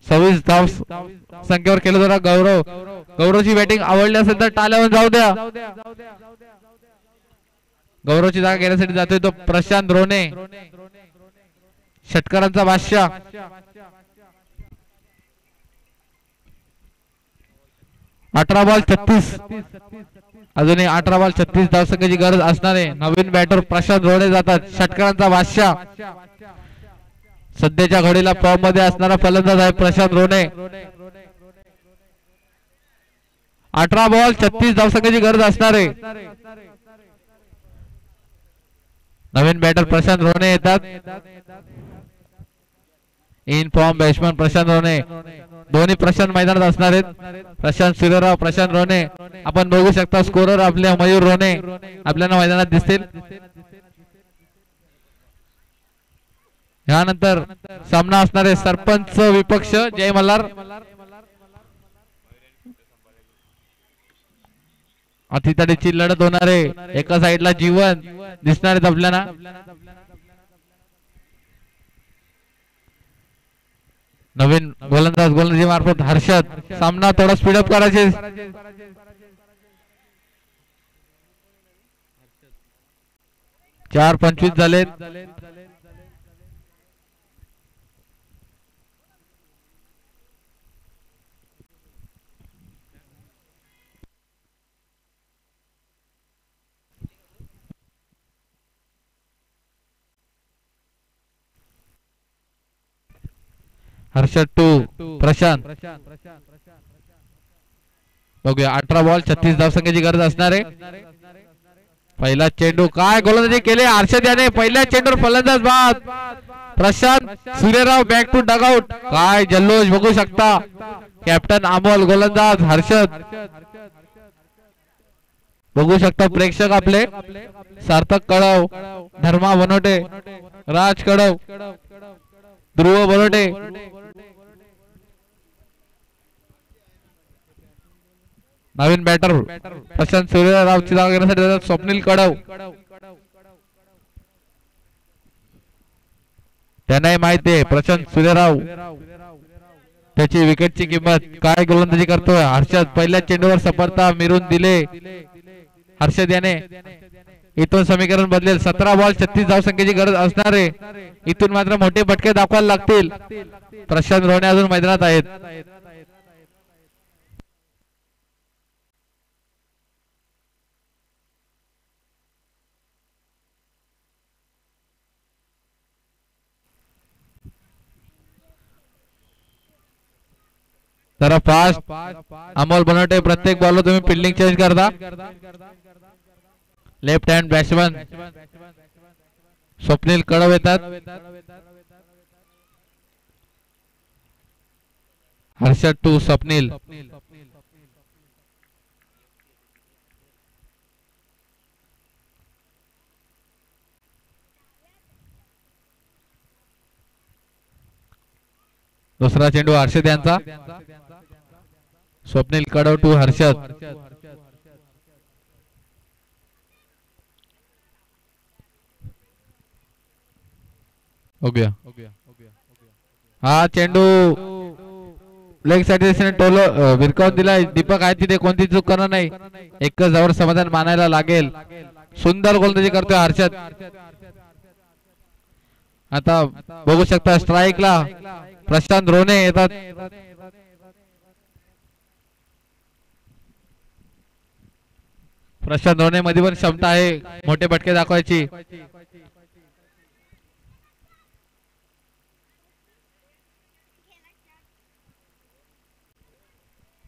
26 धाव संख्येवर केलं जरा गौरवची बॅटिंग आवडली असेल तर टाळ्यावर जाऊ द्या. गौरवची जागा घेण्यासाठी जातोय तो प्रशांत रोने षटकारांचा बादशाह. अठरा बॉल 36 अजूनही 18 बॉल 36 धावसंख्येची गरज असणारे नवीन बॅटर प्रशांत रोने जातात. षटकारांचा बादशाह सध्याच्या घडीला फॉर्म मध्ये असणारा फलंदाज आहे प्रशांत रोने. 18 बॉल 36 धावसंख्येची गरज असणारे नवीन बॅटर प्रशांत रोने येतात. इन फॉर्म बॅट्समन प्रशांत रोने. दोन्ही प्रशांत मैदानात असणार आहेत. प्रशांत सूर्यराव प्रशांत रोने. आपण बघू शकता स्कोरर आपल्या मयूर रोने आपल्याला मैदानात दिसतील. यानंतर सामना असणारे सरपंच विपक्ष जय मल्हार. अतितडीची लढत होणारे एका साइडला जीवन दिसणार आहेत आपल्याला. नवीन गोलंदाजी मार्फत हर्षद. सामना थोडा स्पीडअप करायचे. 4:25 झालेत. हर्षद टू प्रशांत. बघूया 18 बॉल 36 धावसंख्येची गरज असणार आहे. पहिला चेंडू काय गोलंदाजी केले हर्षद याने. पहिल्या चेंडूवर फलंदाज बाद Prashant Suryarao back to dugout. काय जल्लोष बघू शकता. कॅप्टन अमोल गोलंदाज हर्षद. बघू शकता प्रेक्षक आपले सार्थक कळव धर्मा बनोटे राज कळव ध्रुव बनोटे. नवीन बॅटर प्रशांत सूर्यरावची जागा घेण्यासाठी स्वप्नील कडव. त्यांनाही माहिती आहे प्रशांत सूर्यराव त्याची विकेटची किंमत. काय गोलंदाजी करतोय हर्षद. पहिल्या चेंडूवर सफलता मिळवून दिले हर्षद याने. इथून समीकरण बदलेल. 17 बॉल 36 धावसंख्येची गरज असणार आहे. इथून मात्र मोठे फटके दाखवायला लागतील. प्रशांत रोने अजून मैदानात आहेत. जरा फास्ट अमोल बनवटे. प्रत्येक बॉलवर तुम्ही फिल्डिंग चेंज करता. लेफ्ट हँड बॅट्समन स्वप्नील कडव येतात. हर्षद टू स्वप्नील. दुसरा चेंडू हर्षद यांचा. स्वप्नील कडव टू हर्षद. हा चेंडू लेग साठी टोलो विरकावून दिला. दीपक आहे तिथे कोणती चूक करणार नाही. एकच धावावर समाधान मानायला लागेल. सुंदर गोलंदाजी करतोय हर्षद. आता बघू शकता स्ट्राईकला प्रशांत रोने येतात. प्रशांत रोने मध्ये पण क्षमता आहे मोठे फटके दाखवायची.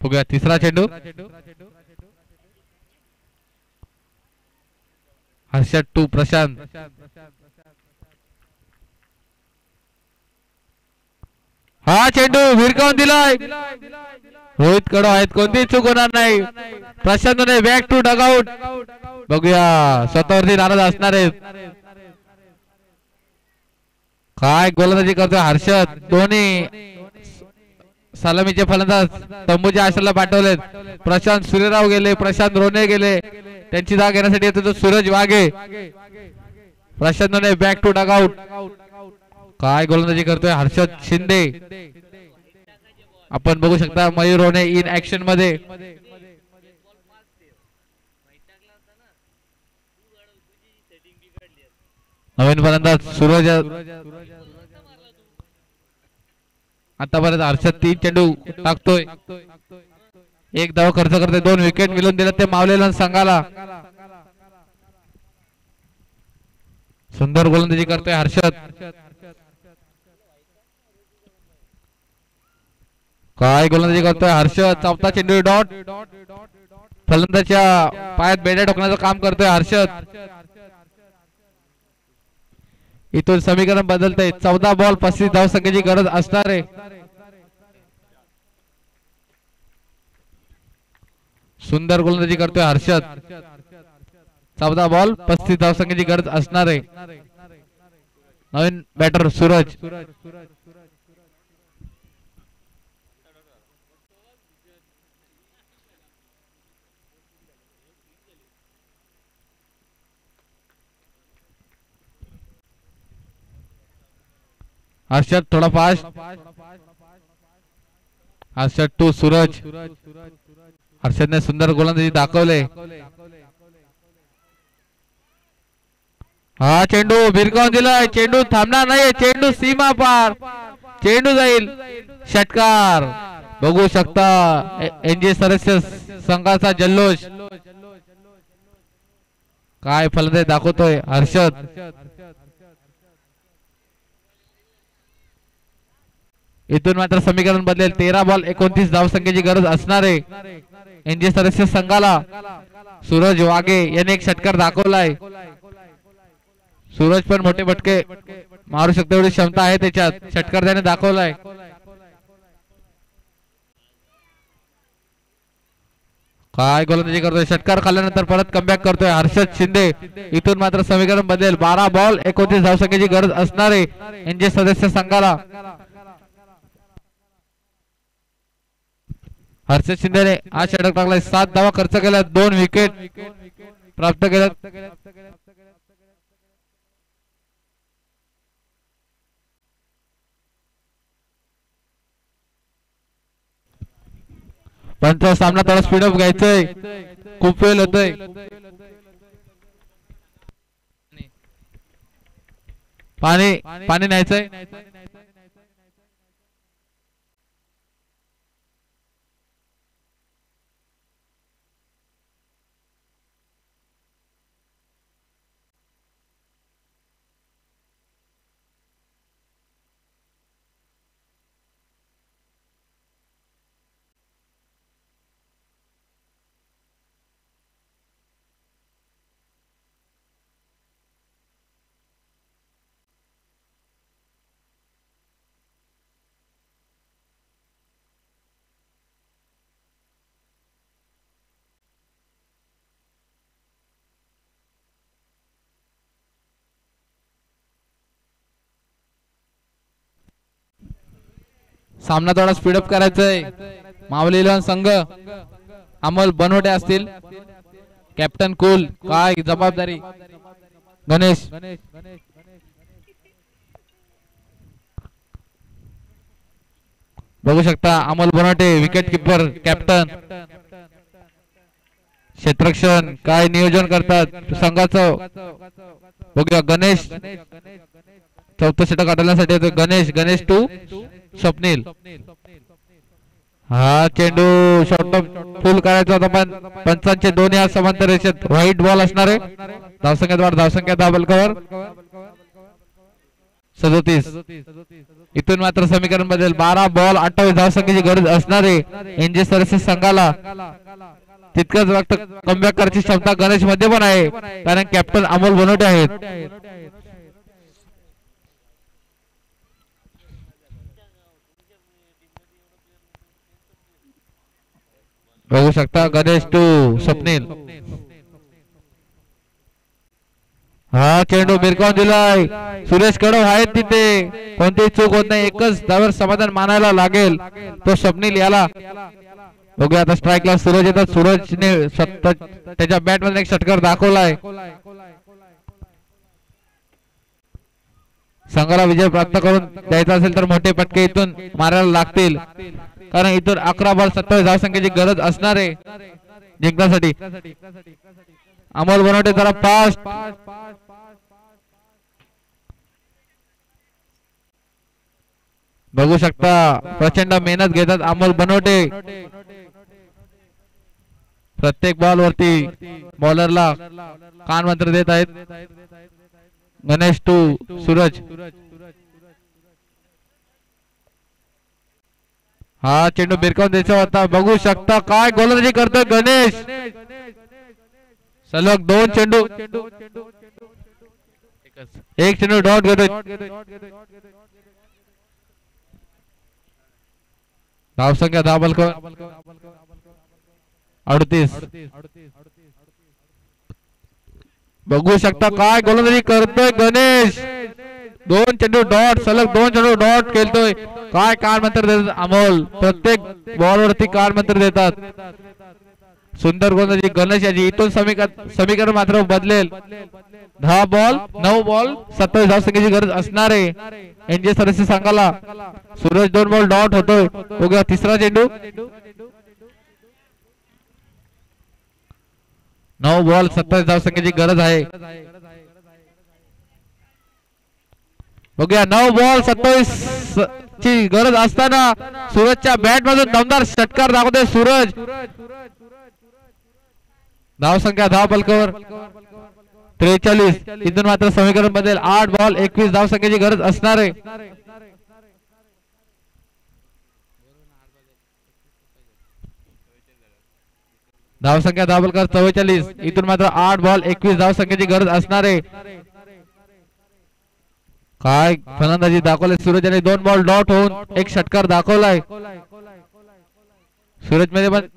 बघूया तिसरा चेंडू. हर्षद टू प्रशांत. हा चेंडू विरकावून दिलाय. रोहित कडव आहेत कोणतीही चूक होणार नाही. प्रशांतने बॅक टू डगआउट. बघूया स्वतःवरती नाराज असणार आहेत. काय गोलंदाजी करतोय हर्षद. दोन्ही सलामीचे फलंदाज तंबूच्या आश्रयाला पाठवलेत. प्रशांत सूर्यराव गेले, प्रशांत रोने गेले, त्यांची जागा घेण्यासाठी येतो तो सूरज वाघे. प्रशांत रोने बॅक टू डगआउट. काय गोलंदाजी करतोय हर्षद शिंदे. आपण बघू शकता मयूर रोने इन ऍक्शन मध्ये. नवीन फलंदाज सूरज. आतापर्यंत हर्षद 3 चेंडू टाकतोय, 1 धाव खर्च करतोय, 2 विकेट मिळवून दिले ते मावलेल्या संघाला. सुंदर गोलंदाजी करतोय हर्षद. काय गोलंदाजी करतोय हर्षद. चौथा चेंडू डॉट. फलंदाजच्या पायात बेड्या ठोकण्याचं काम करतोय हर्षद. इथून समीकरण बदलतंय. 14 बॉल 35 धावसंख्येची गरज असणार आहे. सुंदर गोलंदाजी करतोय हर्षद. 14 बॉल 35 धावसंख्येची गरज असणार आहे. नवीन बॅटर सूरज. हर्षद थोड़ा फास्ट. हर्षद टू सूरज. हर्षद ने सुंदर गोलंदाजी दाखवले. हा चेंडू भिरकावून दिलाय. चेंडू थांबणार नाही. चेंडू सीमा पार. चेंडू जाईल. षटकार. बघू शकता एनजे सदस्य संघाचा जल्लोष. काय फलंदाजी दाखवतोय हर्षद. इथून मात्र समीकरण बदलेल. 13 बॉल 29 धावसंख्येची गरज असणार आहे एनजे सदस्य संघाला. सूरज वाघे याने एक षटकार दाखवलाय. सूरज पण मोठे फटके मारू शकतो एवढी क्षमता आहे त्याच्यात. षटकार त्याने दाखवलाय. काय गोलंदाजी करतोय. षटकार खाल्ल्यानंतर परत कमबॅक करतोय हर्षद शिंदे. इथून मात्र समीकरण बदलेल. 12 बॉल 29 धावसंख्येची गरज असणार आहे एनजे सदस्य संघाला. हर्षद शिंदेने आज षटक टाकलाय. 7 धावा खर्च केल्या, 2 विकेट प्राप्त केल्या. पण तो सामना थोडा स्पीडअप घ्यायचंय. खूप वेळ होतोय. पाणी न्यायचंय. सामना थोडा स्पीडअप करायचंय. मावलीला संघ अमोल बनवटे असतील. कॅप्टन कुल. काय जबाबदारी गणेश. बघू शकता अमोल बनवटे विकेट किपर कॅप्टन. क्षेत्ररक्षण काय नियोजन करतात संघाचं. बघूया गणेश. चौथं षटक काढण्यासाठी येतो गणेश. गणेश टू स्वप्नील. हा चेंडू शॉर्ट फुल करायचा होता पण पंचांचे दोन्ही हात समांतर रेषेत. व्हाईट बॉल असणार आहे. धावसंख्यात वाढ. धावसंख्या दाबल कव्हर 37. इथून मात्र समीकरण बदल. 12 बॉल 28 धावसंख्येची गरज असणार आहे एनजे सदस्य संघाला. तितकंच वक्त कमबॅक करायची क्षमता गणेश मध्ये पण आहे कारण कॅप्टन अमोल बनवटे आहेत. बघू शकता गणेश टू स्वप्नील. हा चेंडू मिरकावून दिलाय. सुरेश कडव आहेत तिथे, कोणतीही चूक होत नाही. एकच धावावर समाधान मानायला लागेल तो स्वप्नील याला. बघूया आता स्ट्राईकला सूरज येतात. सूरजने त्याच्या बॅट मध्ये एक षटकार दाखवलाय. संघाला विजय प्राप्त करून द्यायचा असेल तर मोठे पटके इथून मारायला लागतील, कारण इथून 11 बॉल 27 धावसंख्येची गरज असणार आहे जिंकण्यासाठी. अमोल बनवटे जरा फास्ट. बघू शकता प्रचंड मेहनत घेतात अमोल बनवटे. प्रत्येक बॉल वरती बॉलरला कान मंत्र देत आहेत. गणेश टू सूरज. हा चेंडू बिरकावून द्यायचा होता. बघू शकता काय गोलंदाजी करतोय गणेश. सलग 2 चेंडू, एक चेंडू डॉट घेतोय. धावसंख्या धाबलकर 38. बघू शकता काय गोलंदाजी करतोय गणेश. 2 चेंडू डॉट, सलग 2 चेंडू डॉट खेळतोय. काय कान मंत्र देतात अमोल. प्रत्येक बॉल वरती कान मंत्र देतात. सुंदर गोलंदाजी गणेश याची. इथून समीकरण मात्र बदलेल. 10 बॉल 9 बॉल 27 धावसंख्येची गरज असणार आहे एनजे सदस्य संघाला. सूरज 2 बॉल डॉट होतोय. बघूया तिसरा चेंडू. 9 बॉल 27 धावसंख्येची गरज आहे. बघूया 9 बॉल 27 ची गरज असताना सूरजच्या बॅट मधून दमदार षटकार दाखवतोय सूरज. धावसंख्या धावफलकावर 43. इथून मात्र समीकरण बदलेल. 8 बॉल 21 धावसंख्येची गरज असणार आहे. धावसंख्या धावफलकावर 44. इथून मात्र 8 बॉल 21 धावसंख्येची गरज असणार आहे. काय फलंदाजी दाखवले सूरजने. 2 बॉल डॉट होऊन एक षटकार दाखवलाय. सूरज मध्ये पण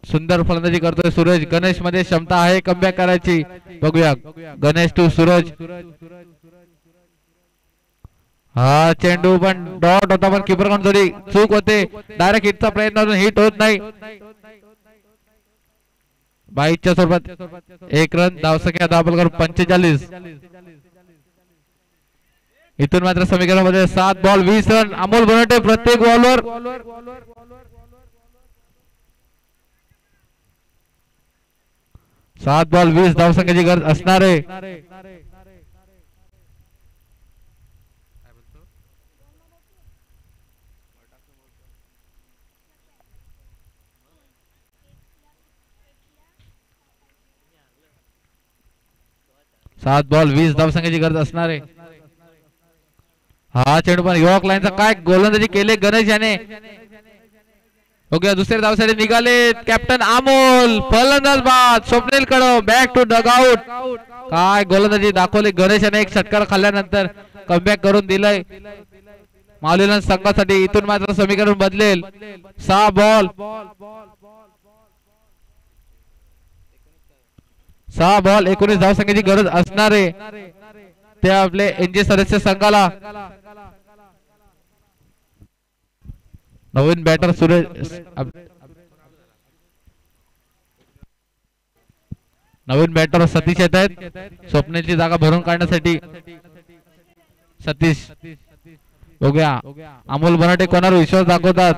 सुंदर फलंदाजी करतोय सूरज. गणेश मध्ये क्षमता आहे कमबॅक करायची. बघूया गणेश टू सूरज. हा चेंडू पण डॉट होता, पण किपर कडून थोडी चूक होते. डायरेक्ट हिटचा प्रयत्न हिट होत नाही. 22च्या स्वरूपात 1 रन. धावसंख्या धावफलकावर 45. इथून मात्र समीकरणामध्ये 7 बॉल 20 रन. अमोल बनवटे प्रत्येक बॉलवर 7 बॉल 20 धावसंख्येची गरज असणार आहे. सात बॉल 20 धावसंख्येची गरज असणार आहे. हा चेंडू पण युवक लाईनचा काय गोलंदाजी केले गणेश याने. ओके दुसऱ्या धावसाठी निघाले कॅप्टन अमोल. फलंदाज बाद Swapnil Kadav. Back to dugout. काय गोलंदाजी दाखवली गणेश याने. एक षटकार खाल्ल्यानंतर कमबॅक करून दिलाय माऊलीला संघासाठी. इथून मात्र समीकरण बदलेल. 6 बॉल 19 धावसंख्येची गरज असणार आहे ते आपले एनजे सदस्य संघाला. नवीन बॅटर सूरज. नवीन बॅटर सतीश येत आहेत स्वप्नेची जागा भरून काढण्यासाठी. सतीश. बघूया अमोल बनाटे कोणावर विश्वास दाखवतात.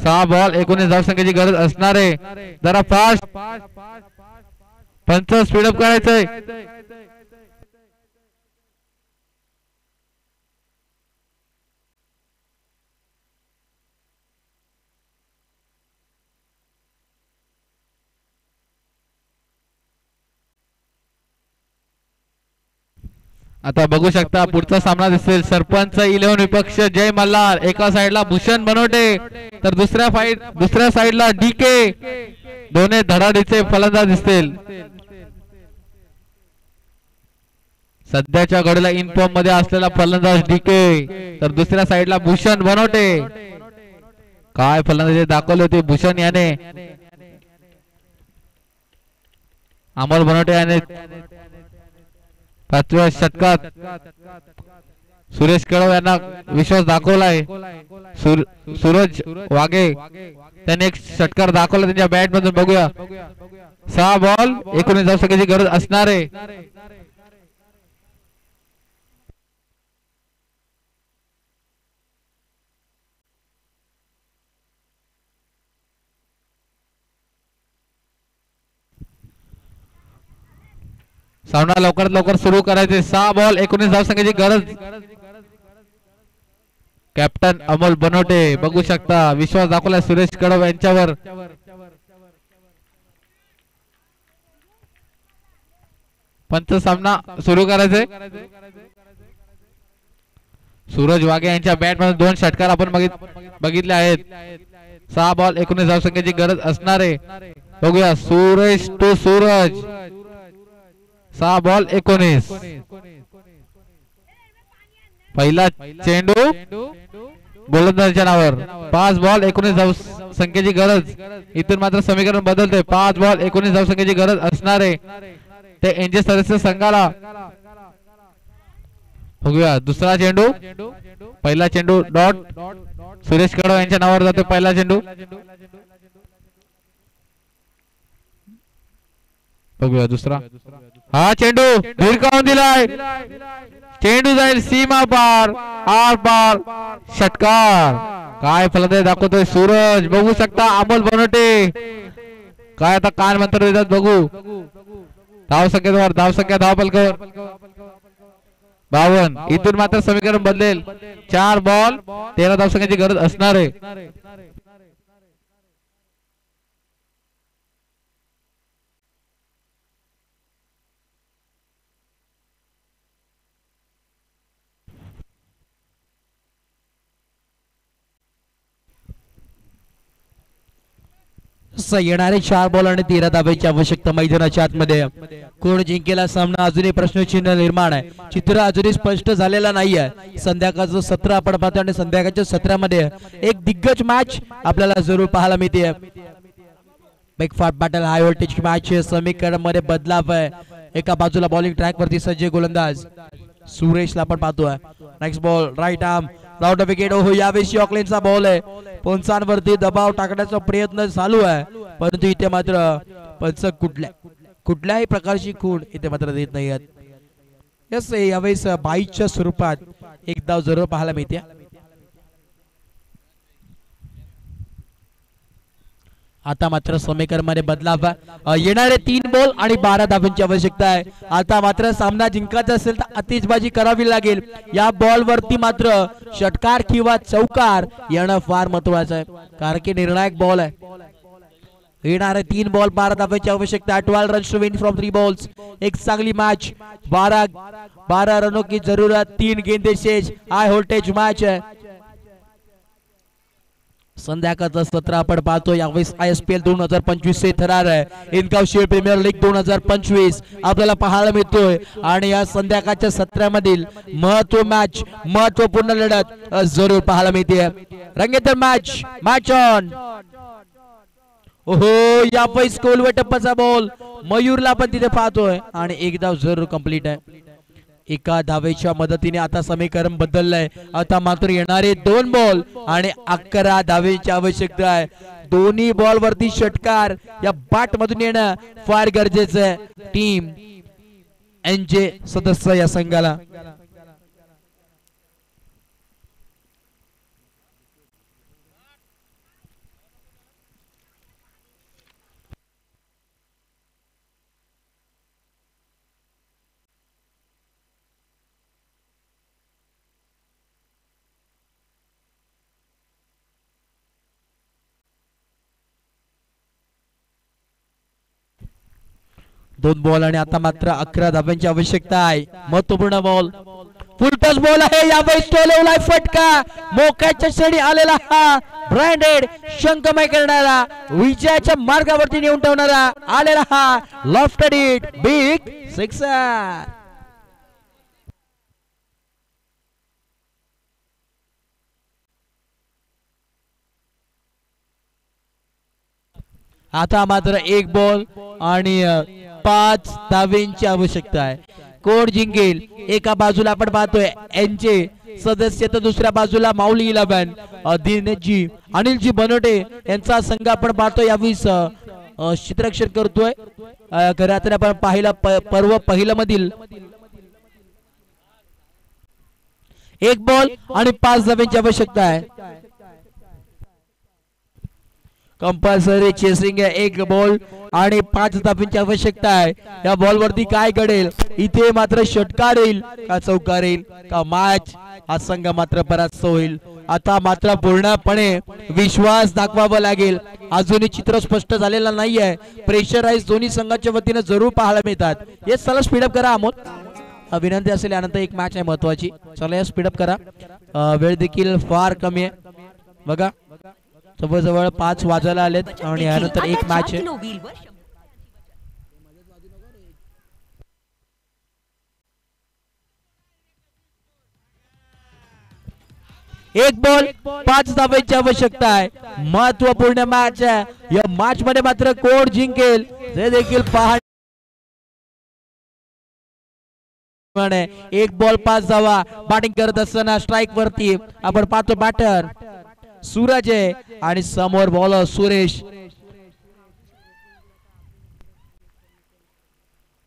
6 बॉल 19 धावसंख्येची गरज असणार आहे. जरा फास्ट पंच स्पीडअप करायचंय. आता बघू शकता पुढचा सामना दिसेल. सरपंच 11 विपक्ष जय मल्हार. एका साइडला भूषण बनवटे तर दुसऱ्या साइडला डीके. दोन्ही धडाडीचे फलंदाज दिसतील. सध्याच्या घडीला इन फॉर्म मध्ये असलेला फलंदाज डीके तर दुसऱ्या साइडला भूषण बनवटे. काय फलंदाजी दाखवली होती भूषण याने. अमोल बनवटे आणि 5व्या षटकात सुरेश कळव यांना विश्वास दाखवलाय. सूरज वाघे त्यांनी एक षटकार दाखवला त्यांच्या बॅट मधून. बघूया 6 बॉल 19 धावसंख्येची गरज असणार आहे. सामना लवकरात लवकर सुरू करायचे. 6 बॉल 19 धावसंख्येची गरज. कॅप्टन अमोल बनवटे बघू शकता विश्वास दाखवला सुरेश कळव यांच्यावर. पंच सामना सुरू करायचे. सूरज वाघे यांच्या बॅट मध्ये 2 षटकार आपण बघितले आहेत. 6 बॉल 19 धावसंख्येची गरज असणार आहे. बघूया सुरेश टू सूरज 6 बॉल 19. पहिला चेंडू गोलंदाजाच्या नावावर. 5 बॉल 19 धावसंख्येची गरज. इथून मात्र समीकरण बदलते. 5 बॉल 19 धावसंख्येची गरज असणार आहे ते एनजे सदस्य संघाला. बघूया दुसरा चेंडू. पहिला चेंडू डॉट सुरेश कळव यांच्या नावावर जातो. पहिला चेंडू. बघूया दुसरा. हा चेंडू भिरकावून दिलाय. चेंडू जाईल सीमा पार आर पार. षटकार. काय फलंदाजी दाखवतोय सूरज. बघू शकता अमोल बनवटे काय आता कान मंत्र देतात. बघू धावसंख्येवर धावसंख्या धावपलकावर 52. इथून मात्र समीकरण बदलेल. 4 बॉल 13 धावसंख्येची गरज असणार आहे. येणारे 4 बॉल आणि 13 धाब्याची आवश्यकता मैदानाच्या आतमध्ये. कोण जिंकेला सामना अजूनही प्रश्नचिन्ह निर्माण आहे. चित्र अजूनही स्पष्ट झालेला नाही आहे. संध्याकाळचं 17 आपण पाहतो आणि संध्याकाळच्या 17 मध्ये एक दिग्गज मॅच आपल्याला जरूर पाहायला मिळते. बिग फाट बॅटल हाय व्होल्टेज मॅच. समीकरण मध्ये बदलाव आहे. एका बाजूला बॉलिंग ट्रॅक वरती सज्ज गोलंदाज सुरेशला आपण पाहतोय. Next ball right arm round wicket. हो यावेळी ऑकलँडचा बॉल आहे. पंचांवरती दबाव टाकण्याचा प्रयत्न चालू आहे परंतु इथे मात्र पंच कुठल्याही प्रकारची खूण इथे मात्र देत नाही आहेत. यस यावेळेस 22च्या स्वरूपात एक धाव जरूर पाहायला मिळते. आता मात्र समीकरण मध्ये बदलाव. येणारे 3 बॉल आणि 12 धावांची आवश्यकता आहे. आता मात्र सामना जिंकायचा असेल तर आतिषबाजी करावी लागेल. या बॉल वरती मात्र षटकार किंवा चौकार येणं फार महत्वाचं आहे कारण की निर्णायक बॉल आहे. येणारे 3 बॉल 12 धावांची आवश्यकता. 12 runs to win from 3 balls. एक चांगली मॅच. 12 रनों की जरूरत. 3 गेंदे शेष. हाय व्होल्टेज मॅच आहे. संध्याकाळचं 17 आपण पाहतो. यावेळेस ISPL 2025 चे थरार आहे. इनकाव शील्ड प्रीमियर लीग 2025 आपल्याला पाहायला मिळतोय आणि या संध्याकाळच्या 17 मधील महत्वपूर्ण लढत जरूर पाहायला मिळते. रंगेतर मॅच ऑन. ओहो यावेळेस कोलवे टप्पाचा बॉल. मयूरला आपण तिथे पाहतोय आणि एक धाव जरूर कंप्लीट आहे. एका धावेच्या मदतीने आता समीकरण बदललंय. आता मात्र येणारे 2 बॉल आणि 11 धावेची आवश्यकता आहे. दोन्ही बॉल वरती षटकार या बाट मधून येणं फार गरजेचं आहे टीम एनजे सदस्य या संघाला. दोन बॉल आणि आता मात्र 11 धाब्यांची आवश्यकता आहे. महत्वपूर्ण बॉल फुलटॉस बॉल आहे. यावेळी टोलवलाय फटका. मोक्याच्या क्षणी आलेला हा ब्रँडेड शंकमय करणारा विजयाच्या मार्गावरती नेऊन ठेवणारा आलेला हा लॉफ्टेड हिट बिग सिक्सर. आता मात्र 1 बॉल आणि 5 धावेंची आवश्यकता आहे. कोण जिंकेल? एका बाजूला आपण पाहतोय यांचे सदस्य, तर दुसऱ्या बाजूला माऊली 11 दिनेशजी अनिलजी बनोटे यांचा संघ आपण पाहतोय. यावेळी क्षेत्ररक्षण करतोय. घरात आपण पाहिला पर्व पहिलं मधील 1 बॉल आणि 5 धावेंची आवश्यकता आहे. कंपल्सरी चेसिंग आहे. 1 बॉल आणि 5 धावेंची आवश्यकता आहे. या बॉल वरती काय घडेल? इथे मात्र षटकार येईल का चौकार येईल का मॅच हा संघ मात्र परास्त होईल. आता मात्र पूर्णपणे विश्वास दाखवावा लागेल. अजूनही चित्र स्पष्ट झालेलं नाहीये. प्रेशराइज दोन्ही संघाच्या वतीने जरूर पाहायला मिळतात. हे चला स्पीडअप करा अमोल, विनंती असेल. यानंतर एक मॅच आहे महत्वाची. चला या स्पीडअप करा. वेळ देखील फार कमी आहे बघा. जवळजवळ 5 वाजायला आलेत आणि यानंतर एक मॅच आहे. एक बॉल 5 धावेची आवश्यकता आहे. महत्वपूर्ण मॅच आहे. या मॅच मध्ये मात्र कोण जिंकेल ते देखील पहा. 1 बॉल 5 धावा. बॅटिंग करत असताना स्ट्राइक वरती आपण पाहतो बॅटर सूरज आहे आणि समोर बॉलर सुरेश.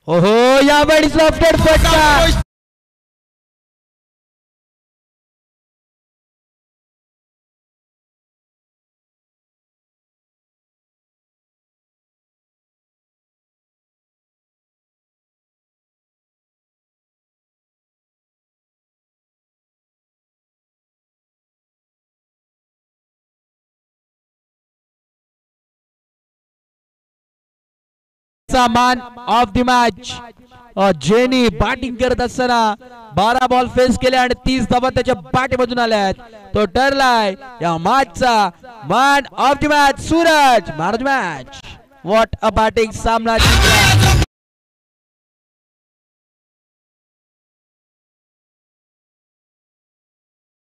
ओहो, यावेळी सॉफ्टेड फटका. मान of the match jenny batting करत असताना 12 बॉल फेस केले आणि 30 धावा त्याच्या बॅटमधून आल्यात. तो ठरलाय या मॅचचा man of the match. Suraj man of the match. What a batting. सामना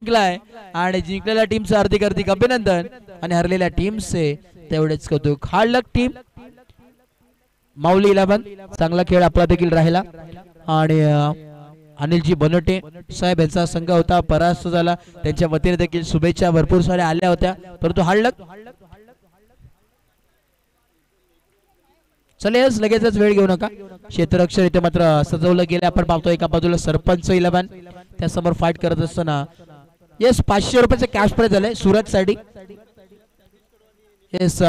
जिंकलाय आणि जिंकलेल्या टीमचं हार्दिक हार्दिक अभिनंदन आणि हरलेल्या टीमचे तेवढेच कौतुक. हार्ड लक टीम. माऊली 11 चांगला खेळ आपला देखील राहिला आणि अनिलजी बनोटे साहेब यांचा संघ होता परास्त झाला. त्यांच्या वतीने देखील शुभेच्छा भरपूर साऱ्या आल्या होत्या, परंतु हार्ड लक. चले लगेचच वेळ घेऊ नका. क्षेत्ररक्षण इथे मात्र सजवलं गेलं. आपण पाहतो एका बाजूला सरपंच 11 त्यासमोर फाईट करत असताना येस 500 रुपयाचे कॅश प्राइज झाले सुरत साठी. येस